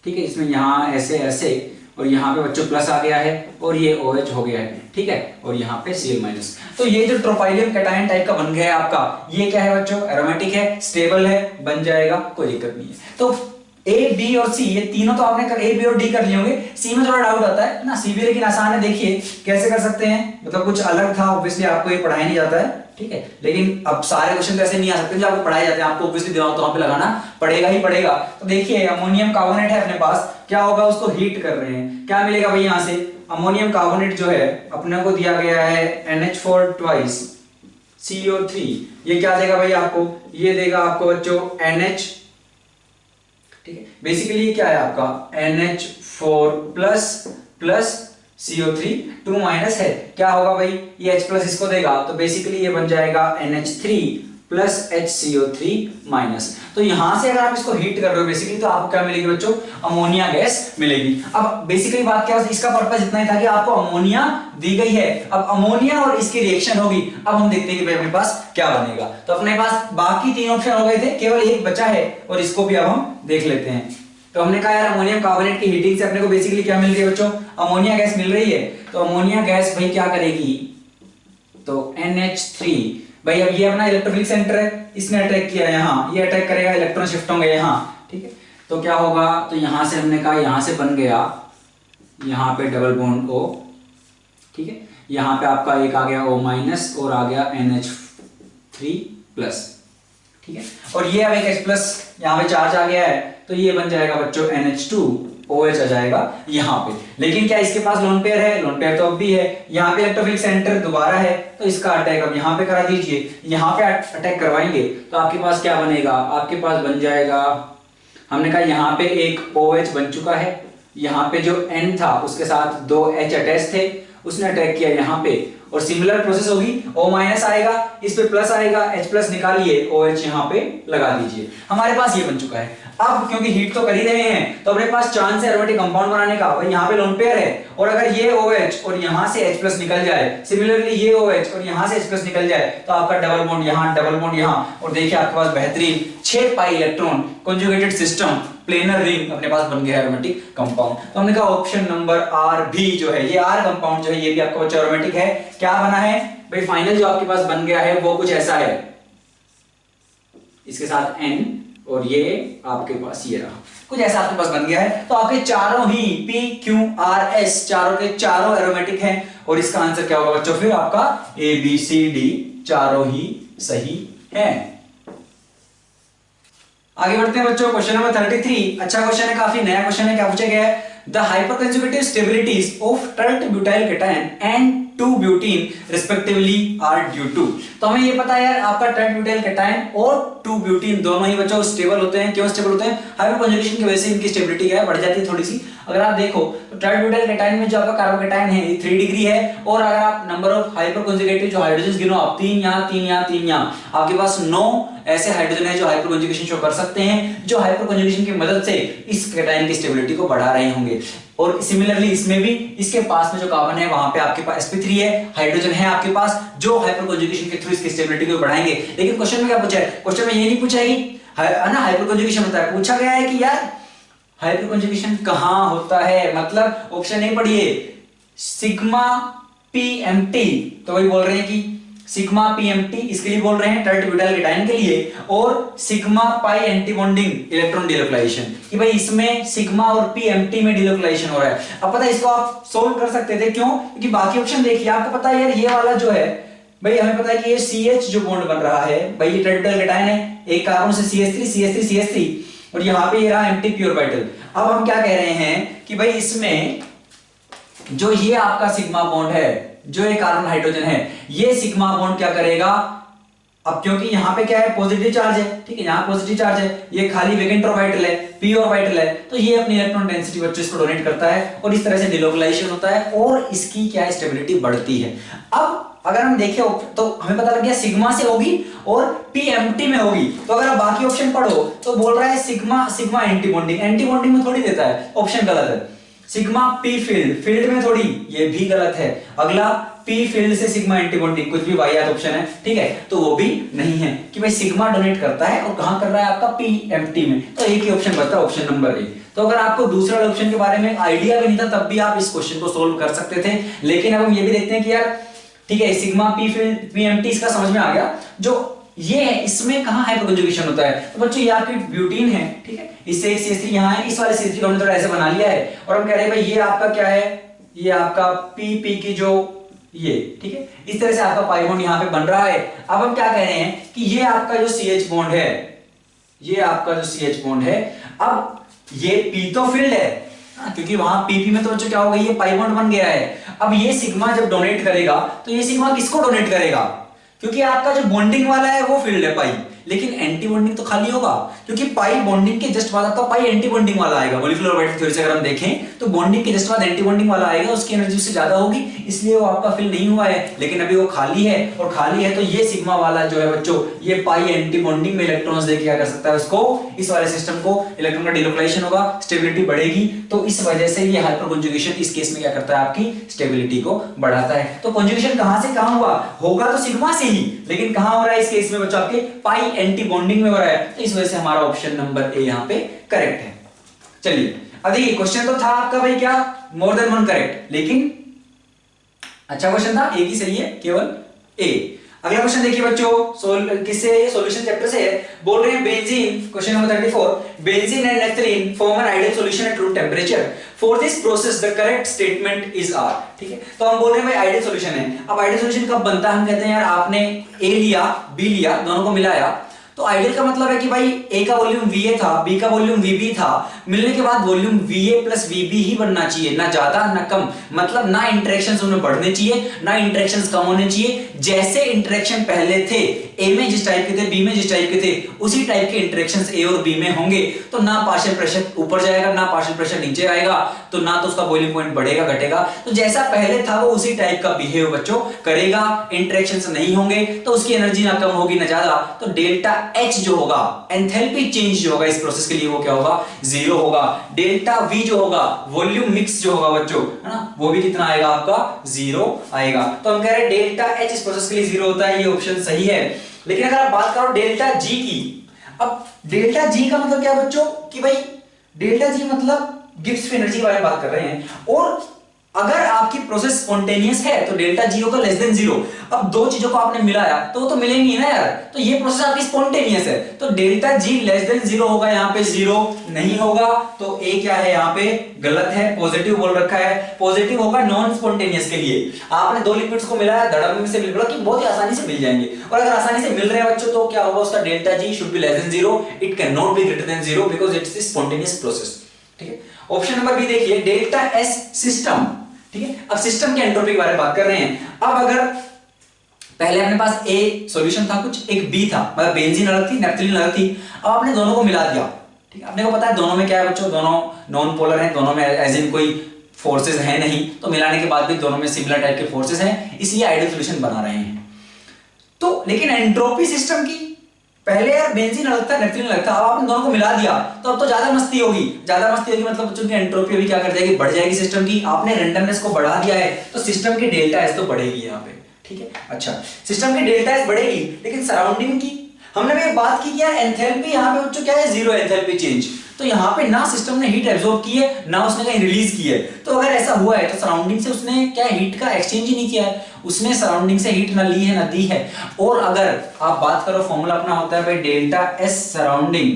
ठीक है, इसमें यहाँ ऐसे ऐसे और यहाँ पे बच्चों प्लस आ गया है और ये OH हो गया है, ठीक है, और यहाँ पे Cl-। तो ये जो ट्रोपाइलियम कैटायन टाइप का बन गया है आपका, ये क्या है बच्चों, एरोमेटिक है, स्टेबल है, बन जाएगा, कोई दिक्कत नहीं है। तो A, B और C ये तीनों तो आपने A, B और D कर लिए होंगे, C में थोड़ा डाउट आता है ना, C भी लेकिन आसान है, देखिए कैसे कर सकते हैं, मतलब कुछ अलग था, ऑब्वियसली आपको ये पढ़ाया नहीं जाता है, ठीक है, लेकिन अब सारे क्वेश्चन तो ऐसे नहीं आ सकते जो आपको पढ़ाए जाते हैं, आपको ऑब्वियसली दिमाग तो वहां पे लगाना पड़ेगा ही पड़ेगा। तो देखिए अमोनियम कार्बोनेट है अपने पास, क्या होगा, उसको हीट कर रहे हैं, क्या मिलेगा भाई, यहाँ से अमोनियम कार्बोनेट जो है अपने को दिया गया है NH4 twice CO3, ये क्या देगा भाई आपको, ये देगा आपको बच्चों NH, ठीक है, बेसिकली ये क्या है आपका NH4 प्लस CO3 2 माइनस है, क्या होगा भाई, ये H+ इसको देगा, तो बेसिकली ये बन जाएगा NH3 प्लस HCO3 माइनस। तो यहां से अगर आप इसको हीट कर रहे हो बेसिकली, तो आपको क्या मिलेगी बच्चों, अमोनिया गैस मिलेगी। अब बेसिकली बात क्या है, इसका पर्पस इतना ही था कि आपको अमोनिया दी गई है, अब अमोनिया और इसकी रिएक्शन होगी, अब हम देखते हैं कि भाई अपने पास क्या बनेगा। तो अपने पास बाकी 3 ऑप्शन हो गए थे, केवल एक बचा है और इसको भी अब हम देख लेते हैं। तो हमने कहा यार अमोनियम कार्बोनेट की हीटिंग से अपने को बेसिकली क्या मिल रही है बच्चों, अमोनिया गैस मिल रही है, तो अमोनिया गैस भाई क्या करेगी, तो NH3 भाई, अब ये अपना इलेक्ट्रोफिलिक सेंटर है, इसने अटैक किया यहाँ, ये अटैक करेगा, इलेक्ट्रॉन शिफ्ट होंगे यहाँ, ठीक है, तो क्या होगा, तो यहां से हमने कहा यहां से बन गया यहाँ पे डबल बॉन्ड O ठीक है, यहाँ पे आपका एक आ गया O- और आ गया NH3+, ठीक है, और ये अब एक H+, यहाँ पे चार्ज आ गया है, तो ये बन जाएगा बच्चों NH2OH आ जाएगा यहाँ पे। लेकिन क्या इसके पास लोन पेयर है? लोन पेयर तो अब भी है। यहाँ पे इलेक्ट्रोफिलिक सेंटर दोबारा है, तो इसका अटैक अब यहाँ पे करा दीजिए। यहाँ पे अटैक करवाएंगे तो आपके पास क्या बनेगा? आपके पास बन जाएगा, हमने कहा यहाँ पे एक OH बन चुका है, यहाँ पे जो N था उसके साथ 2 H अटैच थे, उसने अटैक किया यहाँ पे, और सिमिलर प्रोसेस होगी, O- आएगा, इस पे प्लस आएगा, H+ निकालिए, OH यहाँ पे लगा दीजिए। हमारे पास ये बन चुका है। अब क्योंकि हीट तो कर ही रहे हैं, तो अपने पास चांस है एरोमेटिक कंपाउंड बनाने का। भाई यहाँ पे लोन पेयर है, और अगर ये OH और यहाँ से H+ निकल जाए, सिमिलरली ये OH और यहाँ से H+ निकल जाए, तो आपका डबल बॉन्ड यहाँ, डबल बॉन्ड यहाँ, और देखिए आपके पास बेहतरीन 6 pi electron conjugated system planar ring अपने पास बन गया एरोमेटिक कंपाउंड। तो हमने कहा ऑप्शन नंबर आर भी जो है, ये आर कंपाउंड जो है, ये भी आपका बच्चा एरोमेटिक है। क्या बना है भाई? फाइनल जो आपके पास बन गया है वो कुछ ऐसा है, इसके साथ N, और ये आपके पास ये रहा, कुछ ऐसा आपके पास बन गया है। तो आपके चारों ही PQRS चारों के चारों एरोमेटिक हैं, और इसका आंसर क्या होगा बच्चों? फिर आपका ABCD चारों ही सही है। आगे बढ़ते हैं बच्चों, क्वेश्चन नंबर 33। अच्छा क्वेश्चन है, काफी नया क्वेश्चन है। क्या पूछा गया है? The hyperconjugative stabilities of tert butyl cation and two butene respectively are due to. तो हमें ये पता है यार, आपका टर्ट ब्यूटाइल केटायन और 2-ब्यूटीन दोनों ही बच्चों स्टेबल होते हैं। क्यों स्टेबल होते हैं? हाइपरकंजुगेशन की वजह से इनकी स्टेबिलिटी क्या है? बढ़ जाती है थोड़ी सी। अगर आप देखो तो टर्ट ब्यूटाइल केटायन में जो आपका कार्बोकेटायन है ये 3 डिग्री है, और अगर आप नंबर ऑफ हाइपरकंजुगेटिव जो हाइड्रोजन गिनो आप 3 यहाँ 3 यहाँ 3 यहाँ, आपके पास 9 ऐसे हाइड्रोजन है जो हाइपरकंजुगेशन शो कर सकते हैं, जो हाइपरकंजुगेशन की मदद से इस केटायन की स्टेबिलिटी को बढ़ा रहे होंगे। और सिमिलरली इसमें भी, इसके पास में जो कार्बन है वहां पे आपके पास sp3 है, हाइड्रोजन है आपके पास, जो हाइपरकंजुगेशन के थ्रू इसकी स्टेबिलिटी को बढ़ाएंगे। लेकिन क्वेश्चन में क्या पूछा है? क्वेश्चन में ये नहीं पूछा है कि ना हाइपरकंजुगेशन होता है, पूछा गया है कि यार हाइपरकंजुगेशन कहां होता है। मतलब ऑप्शन नहीं पढ़िए, सिग्मा PMT, तो वही बोल रहे हैं कि सिग्मा PMT इसके लिए बोल रहे हैं टर्ट ब्यूटाइल केटायन के लिए, और sigma pi anti bonding electron delocalisation, कि भाई इसमें सिग्मा और PMT में डिलोकलाइजेशन हो रहा है। अब पता है इसको आप सोल्व कर सकते थे, क्यों? क्योंकि बाकी ऑप्शन देखिए, आपको पता है यार ये वाला जो है भाई, हमें पता है कि ये CH जो बॉन्ड बन रहा है भाई, ये टर्ट ब्यूटाइल केटायन है, एक कार्बन से CH3 और यहाँ पे ये रहा एम्प्टी प्योर ऑर्बिटल। अब हम क्या कह रहे हैं कि भाई इसमें जो ये आपका सिग्मा बॉन्ड है, जो ये कार्बन हाइड्रोजन है, ये सिग्मा बॉन्ड क्या करेगा? अब क्योंकि यहाँ पे क्या है? पॉजिटिव चार्ज है, ठीक है, यहाँ पॉजिटिव चार्ज है, ये खाली वेकेंट ऑर्बिटल है, p ऑर्बिटल है, तो ये अपनी इलेक्ट्रॉन डेंसिटी बच्चों इसको डोनेट करता है, और इस तरह से डिलोकलाइजेशन होता है, और इसकी क्या स्टेबिलिटी बढ़ती है। अब अगर हम देखें तो हमें पता लग गया सिग्मा से होगी और PMT में होगी। तो अगर आप बाकी ऑप्शन पढ़ो तो बोल रहा है सिग्मा एंटी बॉन्डिंग में थोड़ी देता है, ऑप्शन गलत है। सिग्मा P फील्ड में थोड़ी, ये भी गलत है। अगला P फील्ड से सिग्मा एंटी बॉन्डिंग, कुछ भी वाहियात ऑप्शन है, ठीक है, तो वो भी नहीं है कि भाई सिग्मा डोनेट करता है, और कहां कर रहा है? आपका PMT में। तो एक ही ऑप्शन बचता है, ऑप्शन नंबर ए। तो अगर आपको दूसरा ऑप्शन के बारे में आइडिया भी नहीं था, तब भी आप इस क्वेश्चन को सोल्व कर सकते थे। लेकिन अब हम ये भी देखते हैं कि यार ठीक है, सिग्मा PMT इसका समझ में आ गया, जो ये है इसमें कहां हाइपरकंजुगेशन होता है। तो बच्चों ये आपकी ब्यूटीन है, ठीक है, इससे एक CH3 यहां है, इस वाले CH3 को हमने थोड़ा ऐसे बना लिया है, और हम कह रहे हैं भाई ये आपका क्या है? ये आपका PP की जो ये, ठीक है, इस तरह से आपका पाई बॉन्ड यहां पे बन रहा है। अब हम क्या कह रहे हैं कि ये आपका जो CH बॉन्ड है, ये आपका जो CH बॉन्ड है, अब ये P तो फील्ड है, क्योंकि वहां PP में तो बच्चों क्या हो गई? ये पाई बॉन्ड बन गया है। अब ये सिग्मा जब डोनेट करेगा, तो ये सिग्मा किसको डोनेट करेगा? क्योंकि आपका जो बॉन्डिंग वाला है वो फील्ड है पाई, लेकिन एंटी बॉन्डिंग तो खाली होगा, क्योंकि पाई बॉन्डिंग के जस्ट बाद आपका पाई एंटी बॉन्डिंग वाला आएगा। मॉलिक्यूलर ऑर्बिटल थ्योरी से अगर हम देखें तो बॉन्डिंग के जस्ट बाद एंटी बॉन्डिंग वाला आएगा, उसकी एनर्जी उससे ज्यादा होगी, इसलिए वो आपका फिल नहीं हुआ है। लेकिन अभी वो खाली है, और खाली है तो ये सिग्मा वाला जो है बच्चों, ये पाई एंटी बॉन्डिंग में इलेक्ट्रॉन्स देके क्या कर सकता है? उसको, इस वाले सिस्टम को इलेक्ट्रॉन का डिलोकलाइजेशन होगा, स्टेबिलिटी बढ़ेगी, तो इस वजह से ये हाइपरकंजुगेशन इस केस में क्या करता है? आपकी स्टेबिलिटी को बढ़ाता है। तो कंजुगेशन कहां से कहां हुआ? होगा तो सिग्मा से ही, लेकिन कहां हो रहा है इस केस में बच्चों? आपके पाई एंटी बॉन्डिंग में हो रहा है, तो इस वजह से हमारा ऑप्शन नंबर ए यहां पे करेक्ट है। चलिए अब देखिए, क्वेश्चन तो था आपका भाई क्या? मोर देन वन करेक्ट, लेकिन अच्छा क्वेश्चन था, एक ही सही है, केवल ए। अगला क्वेश्चन देखिए बच्चों, किससे? सॉल्यूशन चैप्टर से है। बोल रहे हैं benzene, question number 34, benzene and naphthalene form an ideal solution at room temperature for this process the correct statement is are. ठीक है, तो हम बोल रहे हैं भाई आइडियल सॉल्यूशन है। अब आइडियल सॉल्यूशन कब बनता है? हम कहते हैं यार आपने ए लिया बी लिया, दोनों को मिलाया, तो आइडियल का मतलब है कि भाई ए का वॉल्यूम Va था, बी का वॉल्यूम Vb था, मिलने के बाद वॉल्यूम Va प्लस Vb ही बनना चाहिए, ना ज्यादा ना कम। मतलब ना इंटरेक्शंस उनमें बढ़ने चाहिए ना इंटरेक्शंस कम होने चाहिए। जैसे इंटरेक्शन पहले थे ए में जिस टाइप के थे, बी में जिस टाइप के थे, उसी टाइप के इंटरेक्शंस ए और बी में होंगे। तो ना पार्शियल प्रेशर ऊपर जाएगा ना पार्शियल प्रेशर नीचे आएगा, तो ना तो उसका बॉइलिंग पॉइंट बढ़ेगा घटेगा। तो जैसा पहले था वो उसी टाइप का बिहेव बच्चों करेगा, इंटरेक्शंस नहीं होंगे तो उसकी एनर्जी ना कम होगी ना ज्यादा। तो डेल्टा H जो होगा, एंथैल्पी चेंज जो होगा इस प्रोसेस के लिए, वो क्या होगा? जीरो होगा। डेल्टा V जो होगा, वॉल्यूम मिक्स जो होगा बच्चों, है ना, वो भी कितना आएगा आपका? जीरो आएगा। तो हम कह रहे हैं डेल्टा H इस प्रोसेस के लिए जीरो होता है, ये ऑप्शन सही है। लेकिन अगर आप बात करो डेल्टा G की, अब डेल्टा G का मतलब क्या बच्चों कि भाई डेल्टा G मतलब गिब्स फ्री एनर्जी के बारे में बात कर रहे हैं, और अगर आपकी प्रोसेस स्पॉन्टेनियस है तो डेल्टा G होगा लेस देन जीरो। अब दो चीजों को आपने मिलाया तो वो तो मिलेंगी ना यार, तो ये प्रोसेस आपकी स्पॉन्टेनियस है, तो delta G less than zero होगा, यहाँ पे जीरो नहीं होगा। तो ए क्या है यहाँ पे? गलत है, पॉजिटिव बोल रखा है। पॉजिटिव होगा नॉन स्पॉन्टेनियस के लिए। आपने दो लिक्विड्स को मिलाया, धड़म में से मिल रहा कि बहुत ही आसानी से मिल जाएंगे, और अगर आसानी से मिल रहे हैं बच्चों तो क्या होगा? उसका delta G should be less than zero, it can not be greater than zero because it's the spontaneous process. ठीक है, ऑप्शन नंबर बी देखिए, डेल्टा S सिस्टम। ठीक है, अब सिस्टम के एंट्रोपी के बारे में बात कर रहे हैं। अब अगर पहले अपने पास ए सॉल्यूशन था कुछ, एक बी था, मतलब बेंजीन अलग थी नैप्थलीन अलग थी, अब आपने दोनों को मिला दिया। ठीक है, अपने को पता है दोनों में क्या है बच्चों? दोनों नॉन पोलर हैं, दोनों में एज इन कोई फोर्सेस है नहीं, तो मिलाने के बाद भी दोनों में सिमिलर टाइप के फोर्सेस हैं, इसलिए आइडियल सॉल्यूशन बना रहे हैं। तो लेकिन एंट्रोपी सिस्टम की, पहले यार बेंजीन अलग था नैप्थलीन अलग था, अब आपने दोनों को मिला दिया तो अब तो ज्यादा मस्ती होगी। ज्यादा मस्ती होगी मतलब बच्चों की एंट्रोपी भी क्या कर जाएगी? बढ़ जाएगी सिस्टम की। आपने रैंडमनेस को बढ़ा दिया है तो सिस्टम की डेल्टा S तो बढ़ेगी यहाँ पे। ठीक है, अच्छा, सिस्टम की डेल्टा S बढ़ेगी, लेकिन सराउंडिंग की हमने भी बात की क्या? एंथैल्पी यहाँ पे बच्चों क्या है? Zero enthalpy change. तो यहाँ पे ना सिस्टम ने हीट एब्जॉर्ब की है ना उसने कहीं रिलीज की है। तो अगर ऐसा हुआ है तो सराउंडिंग से उसने क्या हीट का एक्सचेंज ही नहीं किया है, उसने सराउंडिंग से हीट ना ली है ना दी है। और अगर आप बात करो, फॉर्मूला अपना होता है भाई डेल्टा S सराउंडिंग,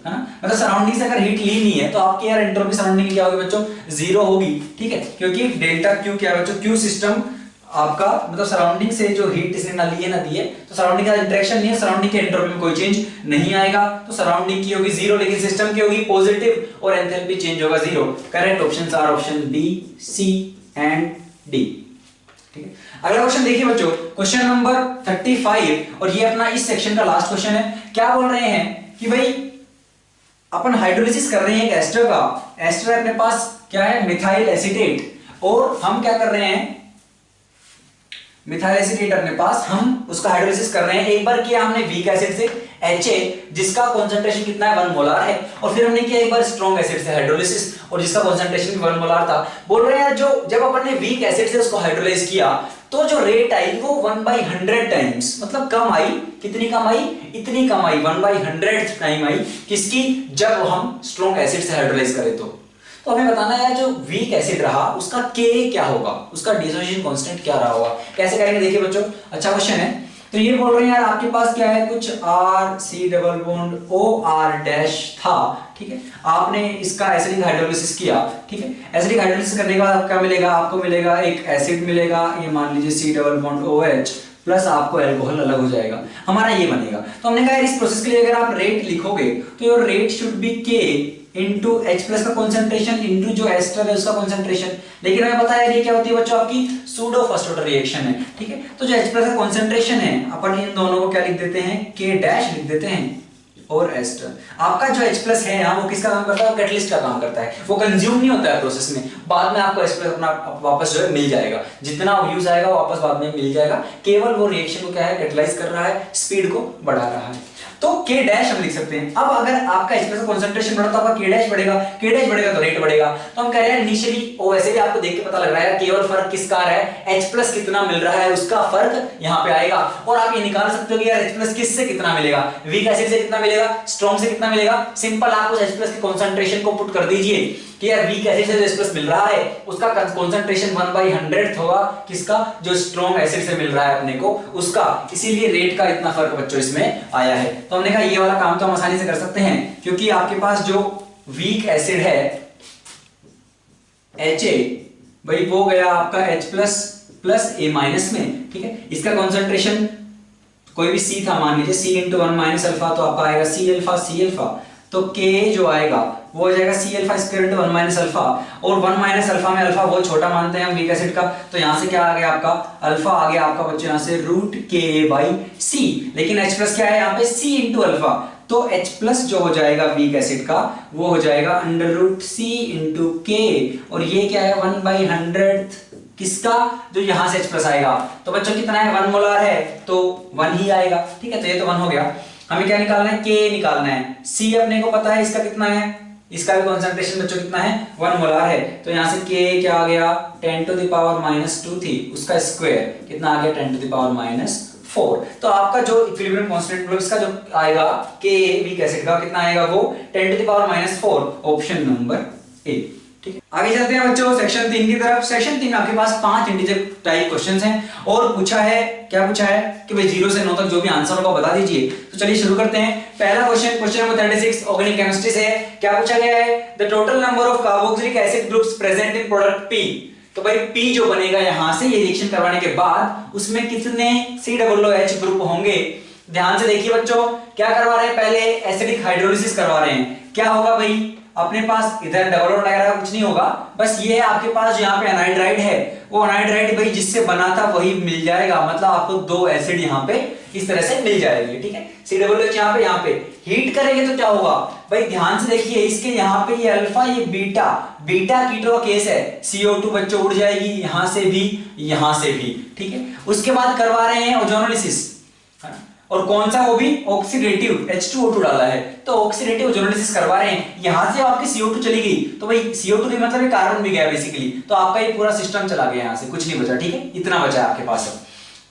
है ना, मतलब सराउंडिंग से अगर हीट ली नहीं है तो आपकी यार एंट्रोपी सराउंडिंग क्या होगी बच्चों? जीरो होगी। ठीक है, क्योंकि डेल्टा Q क्या है बच्चों? Q सिस्टम आपका मतलब सराउंडिंग से जो हीट इसने ना ली है ना दी है, तो सराउंडिंग का इंटरेक्शन नहीं है, सराउंडिंग के एंट्रोपी में कोई चेंज नहीं आएगा, तो सराउंडिंग की होगी जीरो, लेकिन सिस्टम की होगी पॉजिटिव और एंथैल्पी चेंज होगा zero. Correct options are option B, C and D. ठीक है, अगला क्वेश्चन देखिए बच्चों, क्वेश्चन नंबर 35, और ये अपना इस सेक्शन का लास्ट क्वेश्चन है। क्या बोल रहे हैं कि भाई अपन हाइड्रोलिसिस कर रहे हैं एक एस्टर का, एस्टर अपने पास क्या है? मिथाइल एसीटेट, और हम क्या कर रहे हैं? मिथाइल एसीटेट अपने पास, हम उसका हाइड्रोलिसिस कर रहे हैं। एक बार किया हमने वीक एसिड से HA, जिसका कंसंट्रेशन कितना है? 1 मोलार है, और फिर हमने किया एक बार स्ट्रॉन्ग एसिड से हाइड्रोलिसिस, और जिसका कंसंट्रेशन 1 मोलार था। बोल रहे हैं जो जब अपन ने वीक एसिड से उसको हाइड्रोलाइज किया तो जो रेट आई वो 1/100 टाइम्स, मतलब कम आई। कितनी कम आई? इतनी कम आई, 1/100 टाइम आई। किसकी? जब हम स्ट्रॉन्ग एसिड से हाइड्रोलाइज करें तो हमें बताना है जो वीक एसिड रहा उसका K क्या होगा, उसका डिसोसिएशन कांस्टेंट क्या रहा होगा। कैसे करेंगे देखिए बच्चों, अच्छा क्वेश्चन है। तो ये बोल रहे हैं यार आपके पास क्या है? कुछ RC double bond OR dash था। ठीक है, आपने इसका एसिडिक हाइड्रोलिसिस किया। ठीक है, एसिडिक हाइड्रोलिसिस करने के बाद क्या मिलेगा? आपको मिलेगा एक एसिड मिलेगा, ये मान लीजिए C double bond OH, plus आपको अल्कोहल अलग हो जाएगा, हमारा ये बनेगा। तो हमने कहा इस प्रोसेस के लिए अगर आप रेट लिखोगे तो your rate should be K into H plus का कॉन्सेंट्रेशन इंटू जो एस्टर है उसका कॉन्सेंट्रेशन। लेकिन हमें पता है ये क्या होती है बच्चों? आपकी सूडो फर्स्ट ऑर्डर रिएक्शन है। ठीक है, तो जो H प्लस का कॉन्सेंट्रेशन है अपन इन दोनों को क्या लिख देते हैं? K डैश लिख देते हैं, और एस्टर। आपका जो H प्लस है यहाँ वो किसका काम करता है? वो कैटलिस्ट का काम करता है, वो कंज्यूम नहीं होता है प्रोसेस में, बाद में आपको H प्लस अपना वापस जो है मिल जाएगा, जितना यूज आएगा वापस बाद में मिल जाएगा। केवल वो रिएक्शन को क्या है? कैटलाइज कर रहा है, स्पीड को बढ़ा रहा है। तो K डैश हम लिख सकते हैं। अब अगर आपका H प्लस का कंसंट्रेशन बढ़ा तो आपका K डैश बढ़ेगा, K डैश बढ़ेगा तो रेट बढ़ेगा। तो हम कह रहे हैं इनिशियली, और वैसे भी आपको देख के पता लग रहा है केवल फर्क किसका आ रहा है? H प्लस कितना मिल रहा है उसका फर्क यहाँ पे आएगा। और आप ये निकाल सकते हो कि यार H प्लस किससे कितना मिलेगा? वीक एसिड से कितना मिलेगा? स्ट्रॉन्ग से कितना मिलेगा? सिंपल, आप उस H प्लस के कंसंट्रेशन को पुट कर दीजिए कि यार वीक एसिड से जो H प्लस मिल रहा है उसका कंसंट्रेशन 1/100 होगा, किसका? जो स्ट्रॉन्ग एसिड से मिल रहा है अपने को उसका, इसीलिए रेट का इतना फर्क बच्चों इसमें आया है। तो हमने कहा ये वाला काम तो हम आसानी से कर सकते हैं, क्योंकि आपके पास जो वीक एसिड है एच ए भाई वो गया आपका H प्लस प्लस ए माइनस में, ठीक है। इसका कॉन्सेंट्रेशन कोई भी C था, मान लीजिए C इंटू 1 माइनस अल्फा, तो आपका आएगा C अल्फा, तो K जो आएगा वो हो जाएगा C alpha square into 1 minus alpha, और 1 माइनस अल्फा में अल्फा बहुत छोटा मानते हैं हम वीक एसिड का, तो यहाँ से क्या आ गया आपका अल्फा आ गया आपका बच्चों यहाँ से रूट के बाई सी, लेकिन H प्लस क्या है यहाँ पे C इंटू अल्फा, तो H प्लस जो हो जाएगा वीक एसिड का वो हो जाएगा अंडर रूट C इंटू के, और ये क्या है 1/100 किसका, जो यहां से H प्लस आएगा, तो बच्चों कितना है 1 मोलार है तो 1 ही आएगा, ठीक है। तो ये तो 1 हो गया। हमें क्या निकालना है, K निकालना है। C अपने को पता है इसका कितना है, इसका भी कॉन्सेंट्रेशन बच्चों कितना है 1 मोलार है, तो यहां से K क्या आ गया 10 टू द पावर -2 थी, उसका स्क्वायर कितना आ गया 10 टू द पावर -4। तो आपका जो इक्विलिब्रियम कांस्टेंट मतलब इसका जो आएगा K वीक एसिड का कितना आएगा वो 10 to the power -4, option number A, ठीक है। आगे चलते हैं बच्चों सेक्शन 3 की तरफ। सेक्शन 3 में आपके पास 5 इंटीजर टाइप क्वेश्चंस हैं, और पूछा है क्या पूछा है कि भाई 0 से 9 तक जो भी आंसर होगा बता दीजिए। तो चलिए शुरू करते हैं। पहला question, question number 36 organic chemistry से है। क्या पूछा गया है, the total number of carboxylic acid groups present in product P। तो भाई P जो बनेगा यहां से ये रिएक्शन करवाने के बाद उसमें कितने COOH ग्रुप होंगे। ध्यान से देखिए बच्चों, क्या करवा रहे हैं, पहले एसिडिक हाइड्रोलिसिस करवा रहे हैं। क्या होगा भाई, अपने पास इधर डबल बॉन्ड वगैरह कुछ नहीं होगा, बस ये है आपके पास यहाँ पे अनाइड्राइड है, वो अनाइड्राइड भाई जिससे बना था वही मिल जाएगा, मतलब आपको 2 एसिड यहाँ पे इस तरह से मिल जाएगी, ठीक है। COOH यहाँ पे हीट करेंगे तो क्या होगा भाई, ध्यान से देखिए इसके यहाँ पे ये अल्फा ये बीटा, बीटा कीटो का केस है, CO2 बच्चों उड़ जाएगी यहाँ से भी, ठीक है। उसके बाद करवा रहे हैं ओजोनोलिसिस, और कौन सा, वो भी ऑक्सीडेटिव H2O2 डाला है, तो ऑक्सीडेटिव ओजोनोलिसिस करवा रहे हैं। यहां से आपकी CO2 चली गई तो भाई CO2 के मतलब कार्बन भी गया बेसिकली, तो आपका ये पूरा सिस्टम चला गया, यहां से कुछ नहीं बचा, ठीक है। इतना बचा है आपके पास।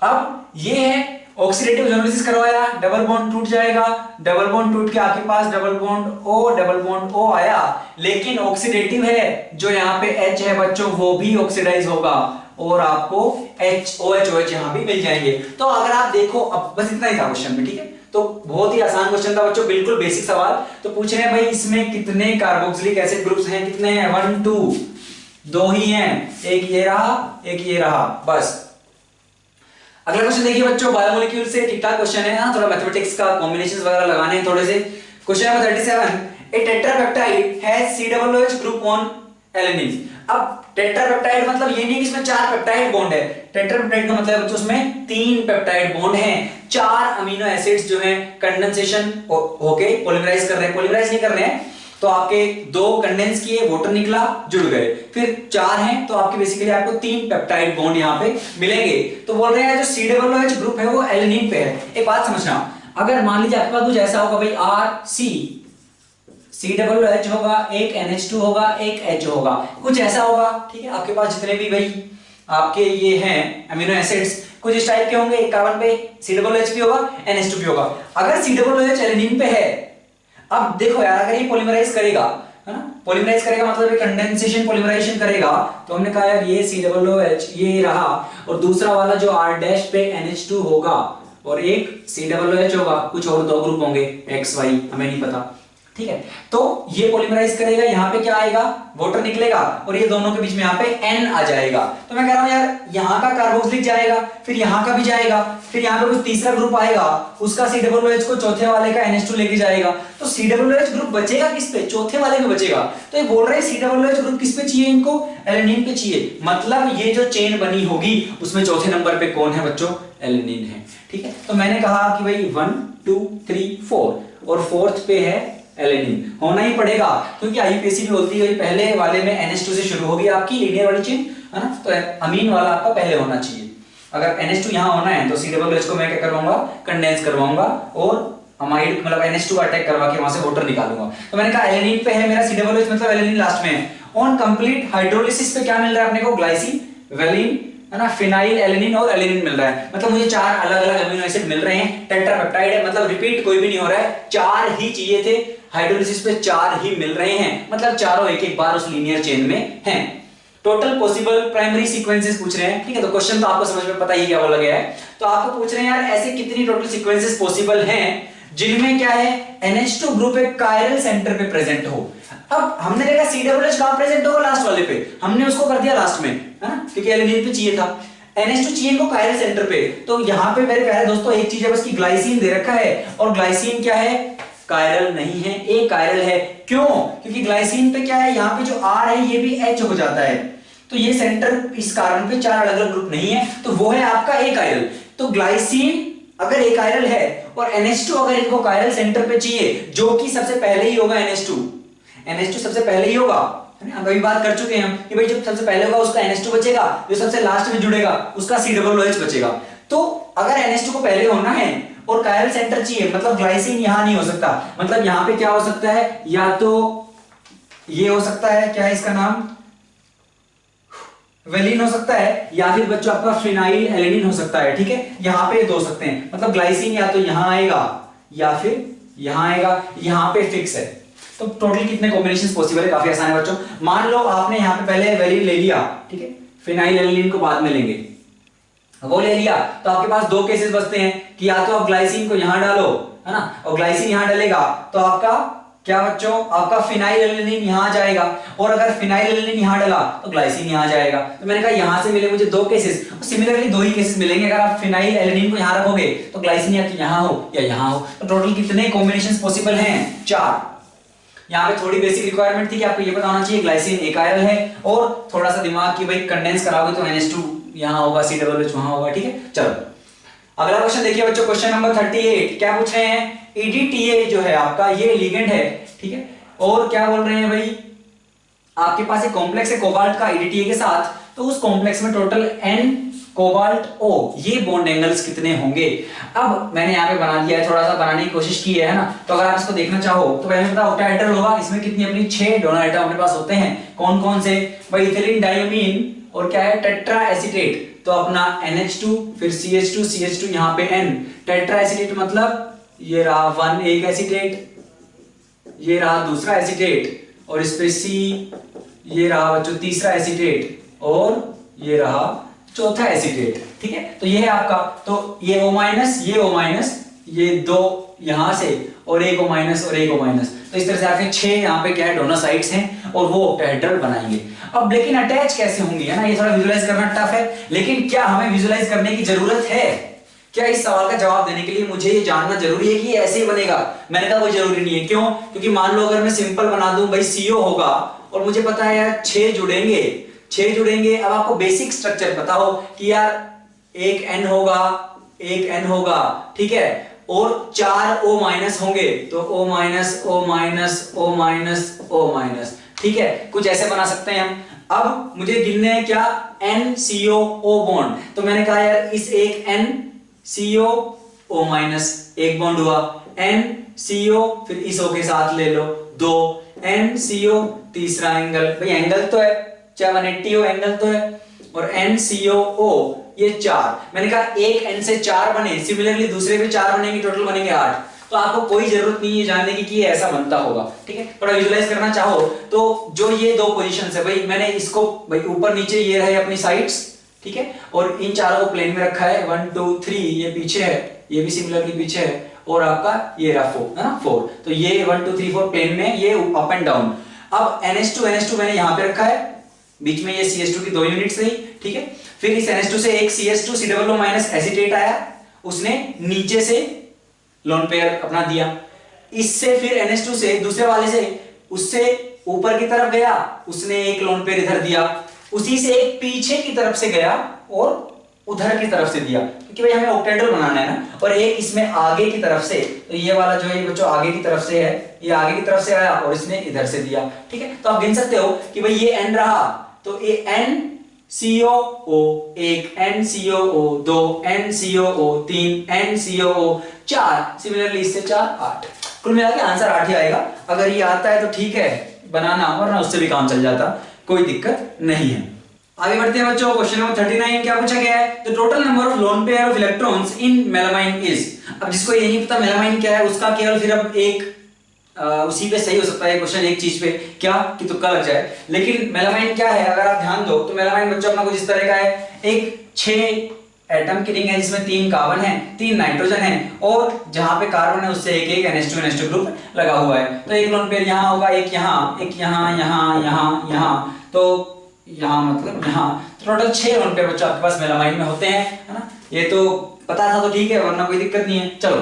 अब ये है ऑक्सीडेटिव ओजोनोलिसिस करवाया, डबल बॉन्ड टूट जाएगा, डबल बॉन्ड टूट के आपके पास डबल बॉन्ड O आया, लेकिन ऑक्सीडेटिव है जो यहाँ पे H है बच्चों वो भी ऑक्सीडाइज होगा, और आपको OH यहां भी मिल जाएंगे। तो अगर आप देखो, अब बस इतना ही था क्वेश्चन में, ठीक है। तो बहुत ही आसान क्वेश्चन था बच्चों, बिल्कुल बेसिक सवाल। तो पूछ रहे हैं भाई इसमें कितने कार्बोक्सिलिक एसिड ग्रुप्स हैं, कितने हैं 1 2, 2 ही हैं, एक ये रहा, बस। अगला क्वेश्चन देखिए बच्चों, बायोमोलिक्यूल से ठीक ठाक क्वेश्चन है, थोड़ा मैथमेटिक्स का कॉम्बिनेशंस वगैरह लगाने हैं थोड़े से। Question number 37, A tetrapeptide has COOH group on alanine. अब टेट्रापेप्टाइड मतलब ये नहीं कि इसमें 4 पेप्टाइड बॉन्ड है, टेट्रापेप्टाइड का मतलब बच्चों उसमें 3 पेप्टाइड बॉन्ड हैं, 4 अमीनो एसिड्स जो हैं कंडेंसेशन होके पॉलीमराइज कर रहे हैं, पॉलीमराइज नहीं कर रहे हैं, तो आपके 2 कंडेंस किए, वाटर निकला, जुड़ गए, फिर 4 हैं, तो आपके बेसिकली आपको 3 पेप्टाइड बॉन्ड यहाँ पे मिलेंगे। तो बोल रहे हैं जो COOH ग्रुप है वो एलेनिन पे है। एक बात समझना, अगर मान लीजिए आपके पास कुछ ऐसा होगा भाई COOH होगा, एक NH2 होगा, एक H होगा, कुछ ऐसा होगा, ठीक है। आपके पास जितने भी भाई आपके ये हैं अमीनो एसिड्स कुछ इस टाइप के होंगे, एक कार्बन पे COOH भी होगा, NH2 भी होगा। अगर COOH एलेनिन पे है, अब देखो यार, अगर ये पॉलीमराइज करेगा, है ना, पॉलीमराइज करेगा मतलब ये कंडेंसेशन पॉलीमराइजेशन करेगा, तो हमने कहा यार ये COOH ये रहा, और दूसरा वाला जो R' पे NH2 होगा, और एक COOH होगा, कुछ और 2 ग्रुप होंगे XY, हमें नहीं पता, ठीक है। तो ये पॉलीमराइज करेगा, यहाँ पे क्या आएगा, वाटर निकलेगा, और ये दोनों के बीच में यहाँ पे N आ जाएगा। तो मैं कह रहा हूं यार, यहाँ का कार्बोक्सिलिक जाएगा, फिर यहाँ का भी जाएगा, फिर यहाँ पे कुछ तीसरा ग्रुप आएगा, उसका COOH को चौथे वाले का NH2 लेके जाएगा, तो COOH ग्रुप बचेगा किस पे, चौथे वाले में बचेगा। तो ये बोल रहे हैं COOH ग्रुप किस पे चाहिए, इनको एलेनिन पे चाहिए, मतलब ये जो चेन बनी होगी उसमें चौथे नंबर पे कौन है बच्चों, एलेनिन है, ठीक है। तो मैंने कहा कि भाई 1 2 3 4, और 4th पे है एलेनिन, होना ही पड़ेगा, क्योंकि IUPAC भी बोलती है पहले वाले में NH2 से शुरू होगी आपकी लीनियर वाली चेन, है ना, तो अमीन वाला आपका पहले होना चाहिए। अगर NH2 यहाँ होना है तो COOH को मैं क्या करवाऊंगा, कंडेंस करवाऊंगा, और अमाइड मतलब NH2 का अटैक करवा के वहां से वाटर निकालूंगा। तो मैंने कहा एलेनिन पे है मेरा COOH, मतलब एलेनिन लास्ट में है। ऑन कंप्लीट हाइड्रोलिसिस पे क्या मिल रहा है अपने को, ग्लाइसिन, वेलिन, है ना, फिनाइल एलेनिन और एलेनिन मिल रहा है, मतलब मुझे 4 अलग अलग अमीनो एसिड मिल रहे हैं, टेट्रापेप्टाइड है, मतलब रिपीट कोई भी नहीं हो रहा है, 4 ही चाहिए थे, हाइड्रोलिसिस पे 4 ही मिल रहे हैं, मतलब चारों एक एक बार उस लीनियर चेन में हैं। टोटल पॉसिबल प्राइमरी सीक्वेंसेस पूछ रहे हैं, ठीक है। तो क्वेश्चन तो आपको समझ में पता ही क्या बोला गया है, तो आपको पूछ रहे हैं यार ऐसे कितनी टोटल सीक्वेंसेस पॉसिबल हैं जिनमें क्या है NH2 ग्रुप एक कायरल सेंटर पे प्रेजेंट हो। अब हमने देखा COOH कहां प्रेजेंट होगा, लास्ट वाले पे, हमने उसको कर दिया लास्ट में, है ना, क्योंकि एलेनिन पे चाहिए था। NH2 चाहिए को कायरल सेंटर पे, तो यहां पे मेरे प्यारे दोस्तों एक चीज है बस कि ग्लाइसिन दे रखा है, और ग्लाइसिन क्या है, कायरल नहीं है, ए कायरल है। क्यों? क्योंकि ग्लाइसिन पे क्या है, यहाँ पे जो R है ये भी H हो जाता है, तो ये सेंटर इस कार्बन पे 4 अलग अलग ग्रुप नहीं है, तो वो है आपका ए कायरल। तो ग्लाइसिन अगर ए कायरल है और NH2 अगर इनको कायरल सेंटर पे चाहिए, जो कि सबसे पहले ही होगा NH2 सबसे पहले ही होगा, हम अभी बात कर चुके हैं हम कि भाई जब सबसे पहले होगा उसका NH2 बचेगा, जो सबसे लास्ट में जुड़ेगा उसका COOH बचेगा। तो अगर NH2 को पहले होना है और कायरल सेंटर चाहिए, मतलब ग्लाइसिन यहां नहीं हो सकता, मतलब यहां पे क्या हो सकता है, या तो ये हो सकता है, क्या है इसका नाम, वेलिन हो सकता है, या फिर बच्चों आपका फिनाइल एलेनिन हो सकता है। ठीक है, यहां पे दो सकते हैं, मतलब ग्लाइसिन या तो यहां आएगा या फिर यहां आएगा, यहां पे फिक्स है। तो टोटल कितने कॉम्बिनेशंस पॉसिबल है, काफी आसान है बच्चों। मान लो आपने यहां पे पहले वेलिन ले लिया, ठीक है, फिनाइल एलेनिन को बाद में लेंगे, वो ले लिया, तो आपके पास दो केसेस बचते हैं कि या तो आप ग्लाइसिन को यहां डालो, है ना, और ग्लाइसिन यहां डालेगा तो आपका क्या बच्चों, आपका फिनाइल एलेनिन यहां आ जाएगा, और अगर फिनाइल एलेनिन यहां डाला तो ग्लाइसिन यहां आ जाएगा। तो मैंने कहा यहां से मिले मुझे दो केसेस, सिमिलरली दो ही केसेस मिलेंगे, अगर आप फिनाइल एलेनिन को यहां रखोगे तो ग्लाइसिन या तो यहां हो या यहां हो। तो टोटल कितने कॉम्बिनेशंस पॉसिबल हैं, 4। यहाँ पे थोड़ी बेसिक रिक्वायरमेंट थी कि आपको ये पता होना चाहिए ग्लाइसिन एक कायरल है, और थोड़ा सा दिमाग की भाई कंडेंस कराओगे तो NH2 यहाँ होगा, COOH वहां होगा। ठीक है, चलो अगला क्वेश्चन देखिए बच्चों, क्वेश्चन नंबर 38। क्या पूछ रहे हैं, EDTA जो है आपका ये लिगेंड है, ठीक है, और क्या बोल रहे हैं भाई, आपके पास एक कॉम्प्लेक्स है कोबाल्ट का EDTA के साथ, तो उस कॉम्प्लेक्स में टोटल N कोबाल्ट O ये बॉन्ड एंगल्स कितने होंगे। अब मैंने यहाँ पे बना दिया है, थोड़ा सा बनाने की कोशिश की है ना, तो अगर आप इसको देखना चाहो तो पहले पता ऑक्टाहेड्रल होगा, इसमें कितनी अपनी 6 डोनर आइटम अपने पास होते हैं, कौन कौन से भाई, इथिलीन डायमीन और क्या है टेट्रा एसीटेट, तो अपना NH2 फिर CH2 यहाँ पे N, टेट्रा एसीटेट मतलब ये रहा 1 एक एसीटेट, ये रहा दूसरा एसीटेट, और इस पे C, ये रहा बच्चों तीसरा एसीटेट, और ये रहा चौथा एसीटेट। ठीक है, तो ये है आपका, तो ये O-, ये दो यहां से, और एक O- और एक O-, तो इस तरह से आपके 6 यहाँ पे क्या है डोनर साइट्स हैं, और वो ऑक्टाहेड्रल बनाएंगे। अब लेकिन अटैच कैसे होंगे, है ना, ये थोड़ा विजुलाइज करना टफ है, लेकिन क्या हमें विजुलाइज करने की जरूरत है, क्या इस सवाल का जवाब देने के लिए मुझे ये जानना जरूरी है कि ये ऐसे ही बनेगा। मैंने कहा कोई जरूरी नहीं है, क्यों, क्योंकि मान लो अगर मैं सिंपल बना दूं भाई CO होगा, और मुझे पता है यार 6 जुड़ेंगे, अब आपको बेसिक स्ट्रक्चर पता हो कि यार एक N होगा, ठीक है, और 4 O- होंगे, तो O-, ठीक है, कुछ ऐसे बना सकते हैं हम। अब मुझे गिनने हैं क्या, NCO बॉन्ड, तो मैंने कहा यार इस एक NCO-, एक बॉन्ड हुआ, NCO फिर इस O के साथ ले लो 2, NCO तीसरा एंगल, भाई एंगल तो है चाहे 180 हो, एंगल तो है, और NCO ये 4, मैंने कहा एक N से 4 बने, सिमिलरली दूसरे पे 4 बनेंगे, टोटल बनेंगे 8। तो आपको कोई जरूरत नहीं है जानने की कि ये ऐसा बनता होगा। ठीक है, थोड़ा विजुलाइज करना चाहो तो जो ये दो पोजीशंस है भाई, मैंने इसको भाई ऊपर नीचे ये रहे अपनी साइड्स, ठीक है, और इन चारों को प्लेन में रखा है, 1 2 3 ये पीछे है, ये भी सिमिलरली पीछे है, और आपका ये रहा 4, है ना 4, तो ये 1 2 3 4 प्लेन में, ये अप एंड डाउन। अब NH2 मैंने यहां पे रखा है, बीच में ये CH2 की 2 यूनिट्स रही, ठीक है, फिर इस NH2 से एक CH2 COO- एसीटेट आया, उसने नीचे से लोन पेयर अपना दिया, इससे फिर NH2 से दूसरे वाले से उससे ऊपर की तरफ गया, उसने एक लोन पेयर इधर दिया, उसी से एक पीछे की तरफ से गया और उधर की तरफ से दिया, क्योंकि भाई हमें ऑक्टेड्रल बनाना है ना, और एक इसमें आगे की तरफ से, तो ये वाला जो है ये बच्चों आगे की तरफ से है, ये आगे की तरफ से आया और इसने इधर से दिया। ठीक है, तो आप गिन सकते हो कि भाई ये N रहा, तो ये NCOO, एक NCOO, 2 NCOO, 3 NCOO, 4, सिमिलरली इससे 4 8, कुल मिला के आंसर 8 ही आएगा। अगर ये आता है तो ठीक है बनाना, वरना उससे भी काम चल जाता, कोई दिक्कत नहीं है। आगे बढ़ते हैं बच्चों, क्वेश्चन नंबर 39 क्या पूछा गया है, the total number of lone pair of electrons in melamine is. अब जिसको ये नहीं पता मेलामाइन क्या है, उसका केवल फिर अब एक उसी पे सही हो सकता है क्वेश्चन, एक चीज पे क्या कि तुक्का लग जाए, लेकिन मेलामाइन क्या है अगर आप ध्यान दो तो मेलामाइन बच्चों अपना कुछ इस तरह का है, एक 6 एटम की रिंग है जिसमें 3 कार्बन है, 3 नाइट्रोजन है और जहां पे कार्बन है उससे एक NH2 NH2 ग्रुप लगा हुआ है। तो एक लोन पेयर यहाँ होगा, एक यहाँ, एक यहाँ, यहाँ, यहाँ, यहाँ, तो यहाँ मतलब यहाँ, तो टोटल 6 लोन पेयर बच्चों आपके पास मेलामाइन में होते हैं, है ना। ये तो पता था तो ठीक है, वरना कोई दिक्कत नहीं है। चलो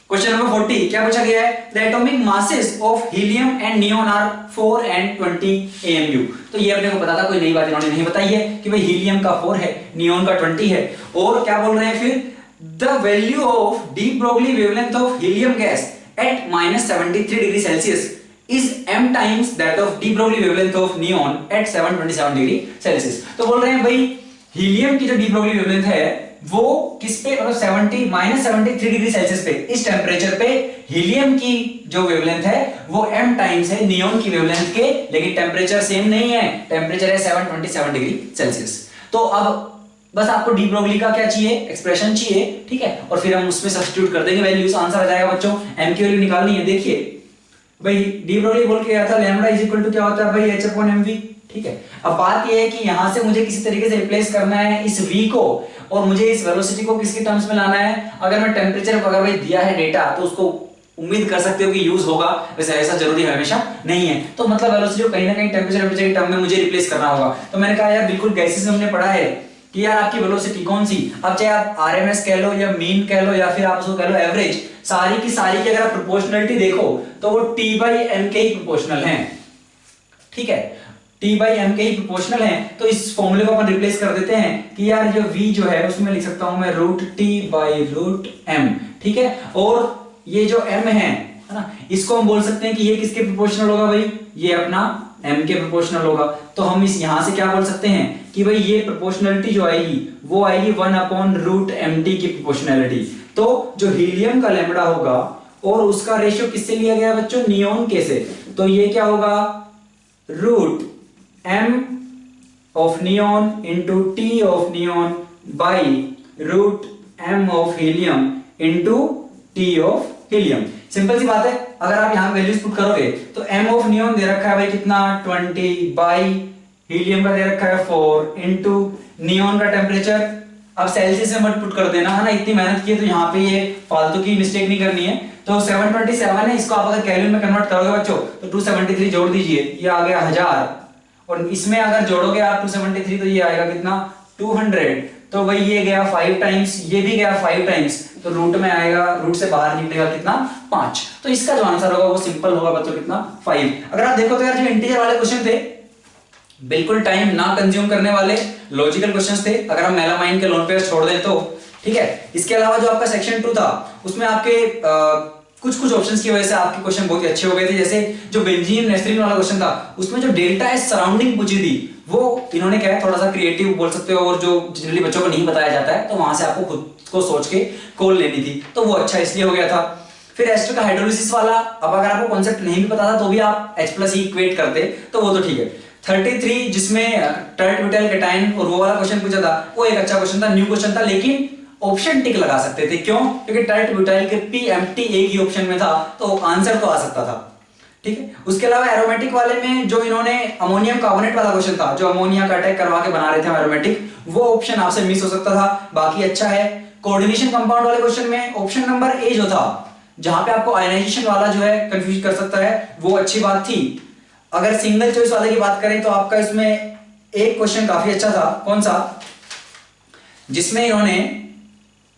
क्वेश्चन नंबर 40 क्या पूछा गया है, the atomic masses of helium and neon are 4 and 20 AMU। तो ये अपने को पता था, कोई नई बात इन्होंने नहीं बताई है कि भाई हीलियम का 4 है, नियोन का 20 है। और क्या बोल रहे हैं फिर, the value of de Broglie wavelength of helium gas at -73 degree Celsius is m times that of de Broglie wavelength of neon at 727 degree Celsius. तो बोल रहे हैं भाई हीलियम की जो डी ब्रोगली वेवलेंथ है वो किस पे, मतलब -73 डिग्री सेल्सियस पे, इस टेम्परेचर पे हीलियम की जो वेवलेंथ है वो m टाइम्स है नियोन की वेवलेंथ के, लेकिन टेम्परेचर सेम नहीं है, टेम्परेचर है 727 डिग्री सेल्सियस। तो अब बस आपको डी ब्रोगली का क्या चाहिए, एक्सप्रेशन चाहिए, ठीक है, और फिर हम उसमें सब्स्टिट्यूट कर देंगे वैल्यूज, आंसर आ जाएगा बच्चों। m की वैल्यू निकालनी है। देखिए भाई डी ब्रोगली बोल के गया था लैम्डा इज इक्वल टू क्या होता है भाई h/mv, ठीक है। अब बात ये है कि यहां से मुझे किसी तरीके से रिप्लेस करना है इस v को, और मुझे इस वेलोसिटी को किसके टर्म्स में लाना है। अगर मैं टेम्परेचर अगर भाई दिया है डेटा तो उसको उम्मीद कर सकते हो कि यूज होगा, वैसे ऐसा जरूरी हमेशा नहीं है। तो मतलब वेलोसिटी को कहीं ना कहीं टेम्परेचर के टर्म में मुझे रिप्लेस करना होगा। तो मैंने कहा यार बिल्कुल गैसेस में हमने पढ़ा है कि यार आपकी वेलोसिटी कौन सी, अब चाहे आप RMS कह लो या मीन कह लो या फिर आप उसको कह लो एवरेज, सारी की अगर आप प्रोपोर्शनलिटी देखो तो वो T/m के ही प्रोपोर्शनल हैं, ठीक है, T/m के ही प्रोपोर्शनल हैं। तो इस फॉर्मूले को अपन रिप्लेस कर देते हैं कि यार जो V जो है उसमें लिख सकता हूं मैं √T/√m, ठीक है। और ये जो m है ना, इसको हम बोल सकते हैं कि ये किसके प्रोपोर्शनल होगा भाई, ये अपना m के प्रोपोर्शनल होगा। तो हम इस यहां से क्या बोल सकते हैं कि भाई ये प्रोपोर्शनलिटी जो आएगी वो आएगी 1/√mt की प्रोपोर्शनलिटी। तो जो हीलियम का लैम्डा होगा और उसका रेशियो किससे लिया गया बच्चों, नियोन के से, तो ये क्या होगा √m of neon into T of neon by √m of helium into T of helium. Simple सी बात है, अगर आप यहां वैल्यूज पुट करोगे तो m ऑफ नियोन दे रखा है भाई कितना 20 बाई हीलियम का दे रखा है 4 इंटू नियोन का टेम्परेचर, अब सेल्सियस में मत पुट कर देना, है ना, इतनी मेहनत की है तो यहाँ पे ये फालतू की मिस्टेक नहीं करनी है। तो 727 है, इसको आप अगर केल्विन में कन्वर्ट करोगे बच्चों तो 273 जोड़ दीजिए, ये आ गया 1000, और इसमें अगर जोड़ोगे आप 273 तो ये आएगा कितना 200, तो भाई ये गया 5 टाइम्स, ये भी गया 5 टाइम्स, तो रूट में आएगा, रूट से बाहर निकलेगा कितना 5। तो इसका जो आंसर होगा वो सिंपल होगा बच्चों कितना 5। अगर आप देखो तो यार जो इंटीजर वाले क्वेश्चन थे बिल्कुल टाइम ना कंज्यूम करने वाले लॉजिकल क्वेश्चंस थे, अगर हम मेलामाइन के लोन पेयर छोड़ दें तो, ठीक है। इसके अलावा जो आपका सेक्शन 2 था उसमें आपके कुछ ऑप्शंस की वजह से आपके क्वेश्चन बहुत ही अच्छे हो गए थे। जैसे जो बेंजीन नेस्टरीन वाला क्वेश्चन था उसमें जो डेल्टा एस सराउंडिंग पूछी थी वो इन्होंने क्या है थोड़ा सा क्रिएटिव बोल सकते हो, और जो जनरली बच्चों को नहीं बताया जाता है तो वहां से आपको खुद को सोच के कॉल लेनी थी, तो वो अच्छा इसलिए हो गया था। फिर एस्टर का हाइड्रोलिसिस वाला, अब अगर आपको कॉन्सेप्ट नहीं भी पता था तो भी आप H+ इक्वेट करते तो वो तो ठीक है। 33 जिसमें टर्ट ब्यूटाइल कैटायन और वो वाला क्वेश्चन पूछा था, वो एक अच्छा क्वेश्चन था, न्यू क्वेश्चन था, लेकिन ऑप्शन टिक लगा सकते थे। क्यों? क्योंकि टर्ट ब्यूटाइल के PMT एक ही ऑप्शन में था तो आंसर तो आ सकता था, ठीक है। उसके अलावा एरोमेटिक वाले में जो इन्होंने अमोनियम कार्बोनेट वाला क्वेश्चन था, जो अमोनिया का अटैक करवा के बना रहे थे एरोमेटिक, वो ऑप्शन आपसे मिस हो सकता था, बाकी अच्छा है। कोऑर्डिनेशन कंपाउंड वाले क्वेश्चन में ऑप्शन नंबर ए जो था, जहां पे आपको आयनाइजेशन वाला जो है कंफ्यूज कर सकता है, वो अच्छी बात थी। अगर सिंगल चॉइस वाले की बात करें तो आपका इसमें एक क्वेश्चन काफी अच्छा था, कौन सा, जिसमें इन्होंने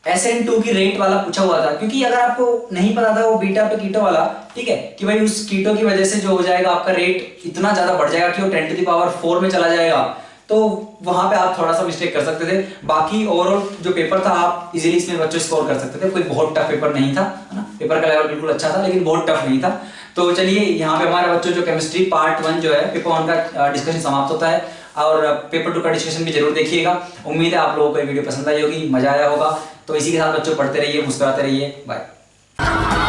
SN2 की रेट वाला पूछा हुआ था, क्योंकि अगर आपको नहीं पता था वो बीटा पे कीटो वाला, ठीक है, कि भाई उस कीटो की वजह से जो हो जाएगा आपका रेट इतना ज्यादा बढ़ जाएगा कि वो 10⁴ में चला जाएगा, तो वहां पे आप थोड़ा सा मिस्टेक कर सकते थे। बाकी ओवरऑल जो पेपर था आप इजीली इसमें बच्चों स्कोर कर सकते थे, कोई बहुत टफ पेपर नहीं था, है ना, पेपर का लेवल बिल्कुल अच्छा था लेकिन बहुत टफ नहीं था। तो चलिए यहाँ पे हमारे बच्चों जो केमिस्ट्री पार्ट 1 जो है पेपर 1 का डिस्कशन समाप्त होता है, और पेपर 2 का डिस्कशन भी जरूर देखिएगा। उम्मीद है आप लोगों को ये वीडियो पसंद आई होगी, मजा आया होगा। तो इसी के साथ बच्चों पढ़ते रहिए, मुस्कुराते रहिए, बाय।